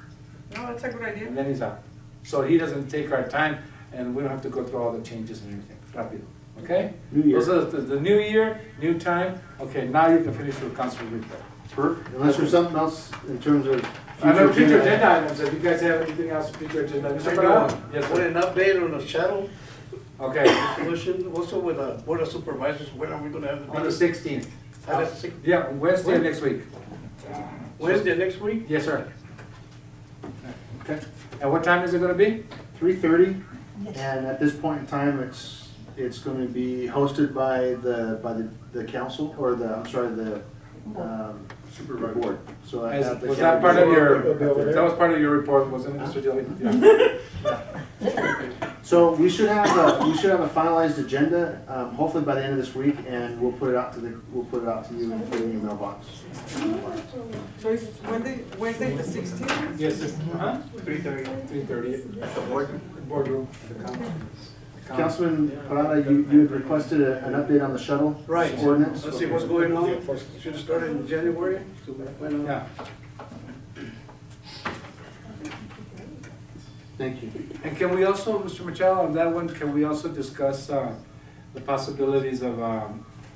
No, that's a good idea. and then he's out. So he doesn't take our time, and we don't have to go through all the changes and everything. Rápido, okay? New year. Those are the new year, new time. Okay, now you can finish your council report. Perfect. Unless there's something else in terms of. I know future agenda items, if you guys have anything else, future agenda. Mr. Parada? Yes, Want sir. an update on the shuttle Okay, solution, also with the board of supervisors, when are we gonna have the on the meeting? 16th. That's the sixth- Yeah, Wednesday next week. Wednesday next week? Yes, sir. Okay, and what time is it gonna be? 3:30, and at this point in time, it's going to be hosted by the council, or the Supervisor. board. So I have the Was that part of It'll be over your, there. that was part of your report, wasn't it, Mr. Dilly? Yeah. So we should have a finalized agenda, hopefully by the end of this week, and we'll put it out to you and put it in your mailbox. So it's Wednesday the 16th? Yes, sir. 3:30. At the boardroom. The Councilman Parada, you had requested an update on the shuttle Right. ordinance. Let's see what's going on. Should have started in January. So we find out. Yeah. Thank you. And can we also, Mr. Machado, on that one, can we also discuss the possibilities of,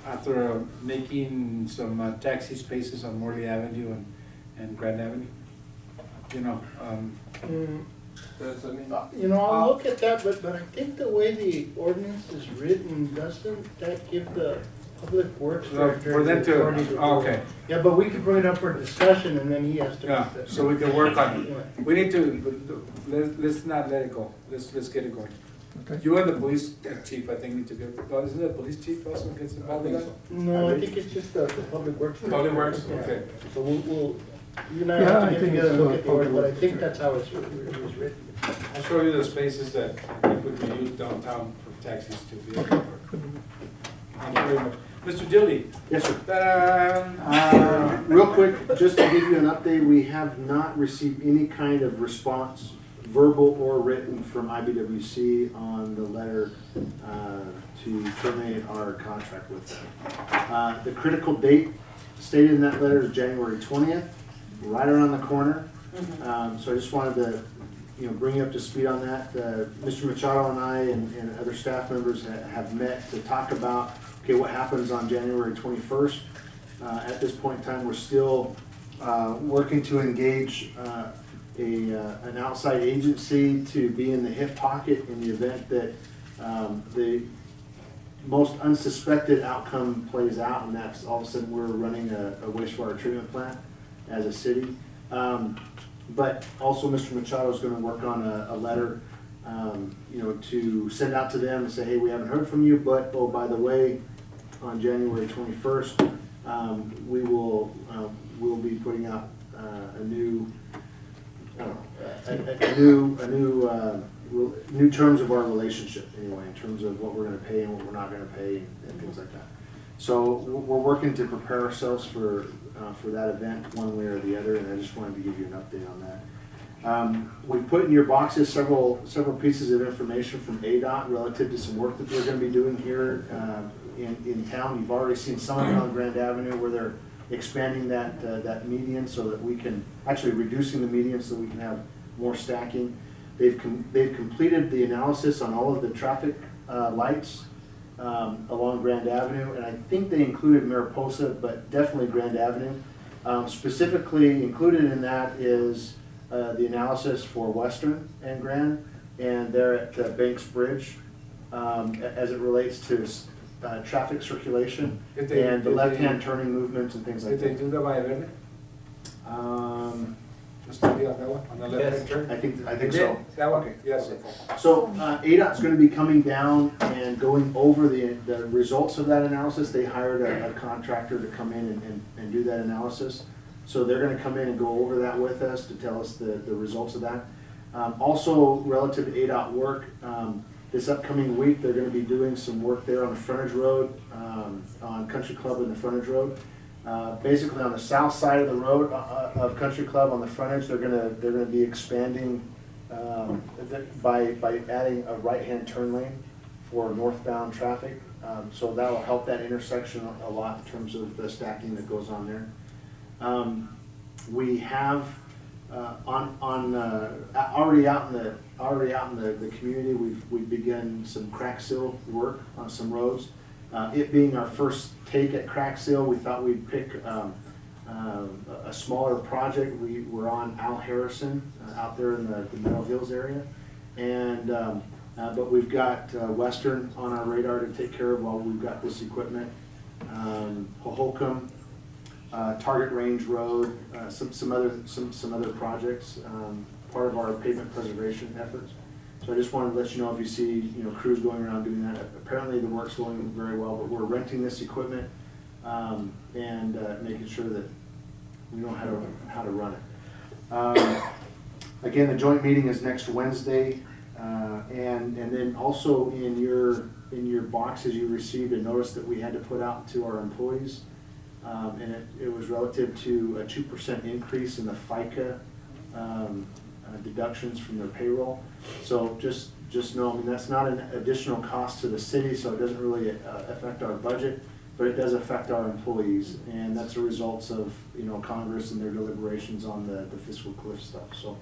after making some taxi spaces on Morley Avenue and Grand Avenue? I'll look at that, but I think the way the ordinance is written, doesn't that give the public works director For them the authority to, do oh, it? okay, Yeah, but we could bring it up for discussion and then he has to. yeah, so we can work on Yeah. it. We need to, let's not let it go, let's get it going. You and the police chief, I think, need to get, isn't the police chief also gets involved in that? No, I think it's just the public works. director. Public Works, Yeah. okay. So you and I have to get together and look at the order, but I think that's how it was written. I'll show you the spaces that we could use downtown for taxis to be able to work. Thank you very much. Mr. Dilly? Yes, sir. Ta-da. Real quick, just to give you an update, we have not received any kind of response verbal or written from IBWC on the letter to terminate our contract with them. The critical date stated in that letter is January 20th, right around the corner. So I just wanted to, bring you up to speed on that. Mr. Machado and I and other staff members have met to talk about, okay, what happens on January 21st. At this point in time, we're still working to engage an outside agency to be in the hip pocket in the event that the most unsuspected outcome plays out, and that's all of a sudden we're running a wastewater treatment plant as a city. But also Mr. Machado is going to work on a letter, to send out to them and say, hey, we haven't heard from you, but, oh, by the way, on January 21st, we'll be putting out new terms of our relationship anyway, in terms of what we're going to pay and what we're not going to pay and things like that. So we're working to prepare ourselves for that event one way or the other, and I just wanted to give you an update on that. We've put in your boxes several pieces of information from ADOT relative to some work that they're going to be doing here in town. You've already seen some of it on Grand Avenue where they're expanding that median so that we can, actually reducing the median so we can have more stacking. They've completed the analysis on all of the traffic lights along Grand Avenue, and I think they included Mariposa, but definitely Grand Avenue. Specifically included in that is the analysis for Western and Grand, and they're at Banks Bridge as it relates to traffic circulation and the left-hand turning movements and things like that. Did they do the Valle Verde? The study on that one, on the left-hand turn? I think so. That one, okay, yes. So ADOT's going to be coming down and going over the results of that analysis. They hired a contractor to come in and do that analysis. So they're going to come in and go over that with us to tell us the results of that. Also, relative to ADOT work, this upcoming week, they're going to be doing some work there on the frontage road, on Country Club and the frontage road. Basically on the south side of the road of Country Club on the frontage, they're gonna be expanding by adding a right-hand turn lane for northbound traffic. So that will help that intersection a lot in terms of the stacking that goes on there. We have already out in the community, we've begun some crack seal work on some roads. It being our first take at crack seal, we thought we'd pick a smaller project. We're on Al Harrison out there in the Meadow Hills area, and but we've got Western on our radar to take care of while we've got this equipment. Hohokam, Target Range Road, some other projects, part of our pavement preservation efforts. So I just wanted to let you know if you see crews going around doing that. Apparently the work's going very well, but we're renting this equipment and making sure that we know how to run it. Again, the joint meeting is next Wednesday, and then also in your boxes you received a notice that we had to put out to our employees, and it was relative to a 2% increase in the FICA deductions from their payroll. So just know, I mean, that's not an additional cost to the city, so it doesn't really affect our budget, but it does affect our employees, and that's a result of Congress and their deliberations on the fiscal cliff stuff. So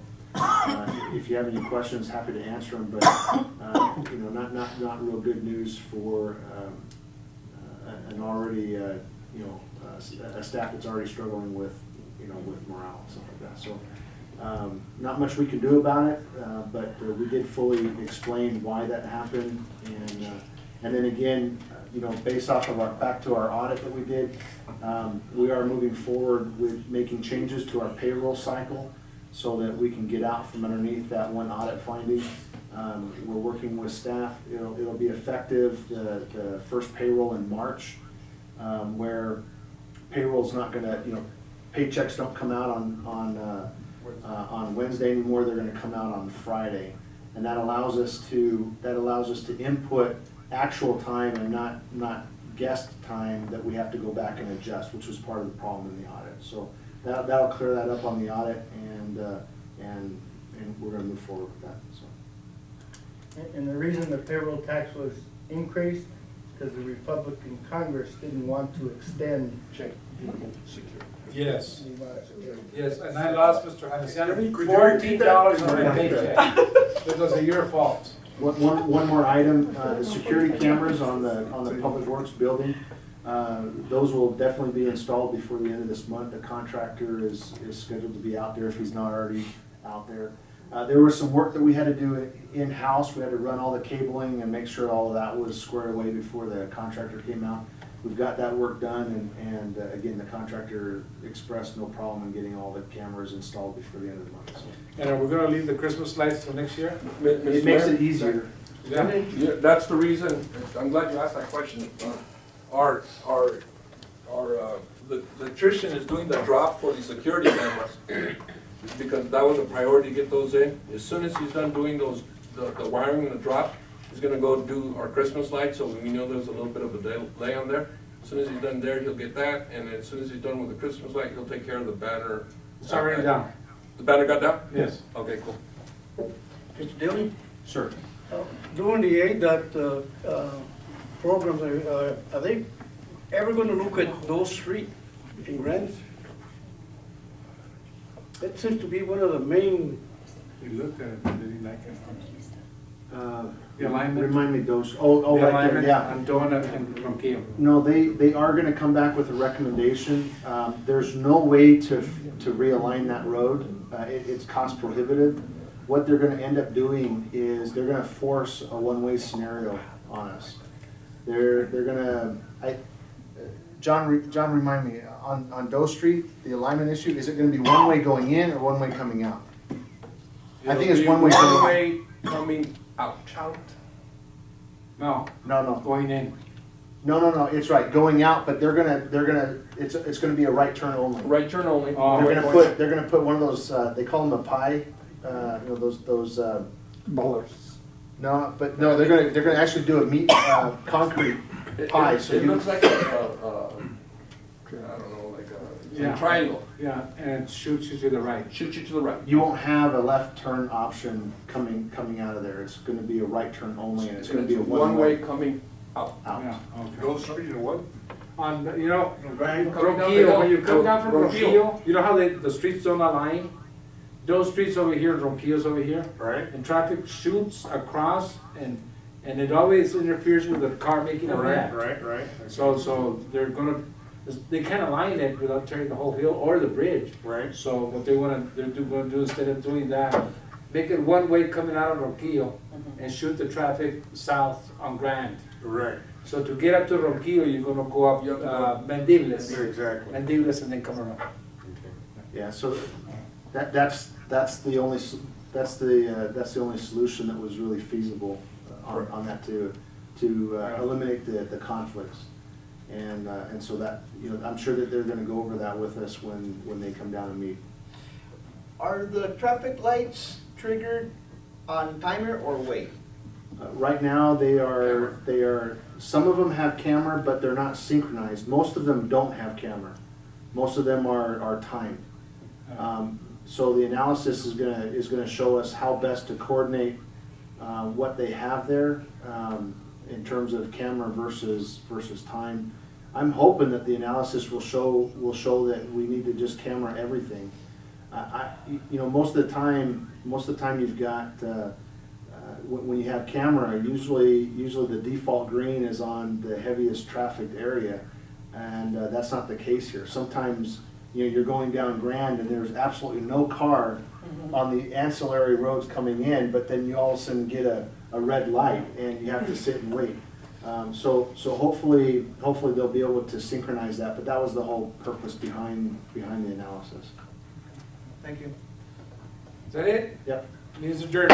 if you have any questions, happy to answer them, but not real good news for an already a staff that's already struggling with with morale and stuff like that. So. Not much we can do about it, but we did fully explain why that happened, and then again, based off of back to our audit that we did, we are moving forward with making changes to our payroll cycle so that we can get out from underneath that one audit finding. We're working with staff. It'll be effective the first payroll in March, where payroll's not going to, paychecks don't come out on Wednesday anymore. They're going to come out on Friday, and that allows us to input actual time and not guessed time that we have to go back and adjust, which was part of the problem in the audit. So that'll clear that up on the audit, and and we're gonna move forward with that, so. And the reason the payroll tax was increased, because the Republican Congress didn't want to extend check security. Yes, The amount of security. yes, and I lost, Mr. Hanesiano, Could you repeat that? $14 on my paycheck. It was your fault. One more item, the security cameras on the Public Works building, those will definitely be installed before the end of this month. The contractor is scheduled to be out there if he's not already out there. There was some work that we had to do in-house. We had to run all the cabling and make sure all of that was squared away before the contractor came out. We've got that work done, and again, the contractor expressed no problem in getting all the cameras installed before the end of the month. So. And are we gonna leave the Christmas lights till next year? It makes it easier. Yeah. Yeah, that's the reason, I'm glad you asked that question. Our the electrician is doing the drop for the security cameras, because that was a priority to get those in. As soon as he's done doing those, the wiring and the drop, he's gonna go do our Christmas lights, so we know there's a little bit of a delay on there. As soon as he's done there, he'll get that, and as soon as he's done with the Christmas light, he'll take care of the banner. It's already down. The banner got down? Yes. Okay, cool. Mr. Dillon, Sure. during the ADOT programs, are they ever gonna look at those streets in Grand? That seems to be one of the main, We looked at it, but didn't like it. The alignment? Remind me, those, The right there, alignment yeah. on Donut and Ronquillo. No, they are gonna come back with a recommendation. There's no way to realign that road. It's cost prohibitive. What they're gonna end up doing is they're gonna force a one-way scenario on us. They're gonna, John, remind me, on Doe Street, the alignment issue, is it gonna be one-way going in or one-way coming out? I think it's one-way going One out. way coming out. No, going in. No, it's right, going out, but it's gonna be a right turn only. Right turn only. They're gonna put one of those, they call them a pie, those, Ballers. no, they're gonna actually do a concrete pie, so It you, looks like I don't know, like a triangle. Yeah, and it shoots you to the right. Shoot you to the right. you won't have a left turn option coming out of there. It's gonna be a right turn only, and it's gonna be a One way one-way coming out. out. Yeah, okay. Go Street or what? On, you know, Coming down the Ronquillo, hill. when you come down from Ronquillo. Ronquillo, you know how the streets don't align? Those streets over here, Ronquillo's over here. Right. And traffic shoots across, and it always interferes with the car making a left. Right. So they're gonna, they can't align it without turning the whole hill or the bridge. Right. So what they're gonna do instead of doing that, make it one way coming out of Ronquillo and shoot the traffic south on Grand. Right. So to get up to Ronquillo, you're gonna go up Mandibles. Exactly. Mandibles and then come around. Yeah, so that's the only solution that was really feasible on that to eliminate the conflicts. And so that, I'm sure that they're gonna go over that with us when they come down and meet. Are the traffic lights triggered on timer or wait? Right now, they are, some of them have camera, but they're not synchronized. Most of them don't have camera. Most of them are timed. So the analysis is gonna show us how best to coordinate what they have there in terms of camera versus time. I'm hoping that the analysis will show that we need to just camera everything. Most of the time you've got when you have camera, usually the default green is on the heaviest trafficked area, and that's not the case here. Sometimes you're going down Grand and there's absolutely no car on the ancillary roads coming in, but then you all of a sudden get a red light and you have to sit and wait. So hopefully they'll be able to synchronize that, but that was the whole purpose behind the analysis. Thank you. Is that it? Yep. Means adjourned.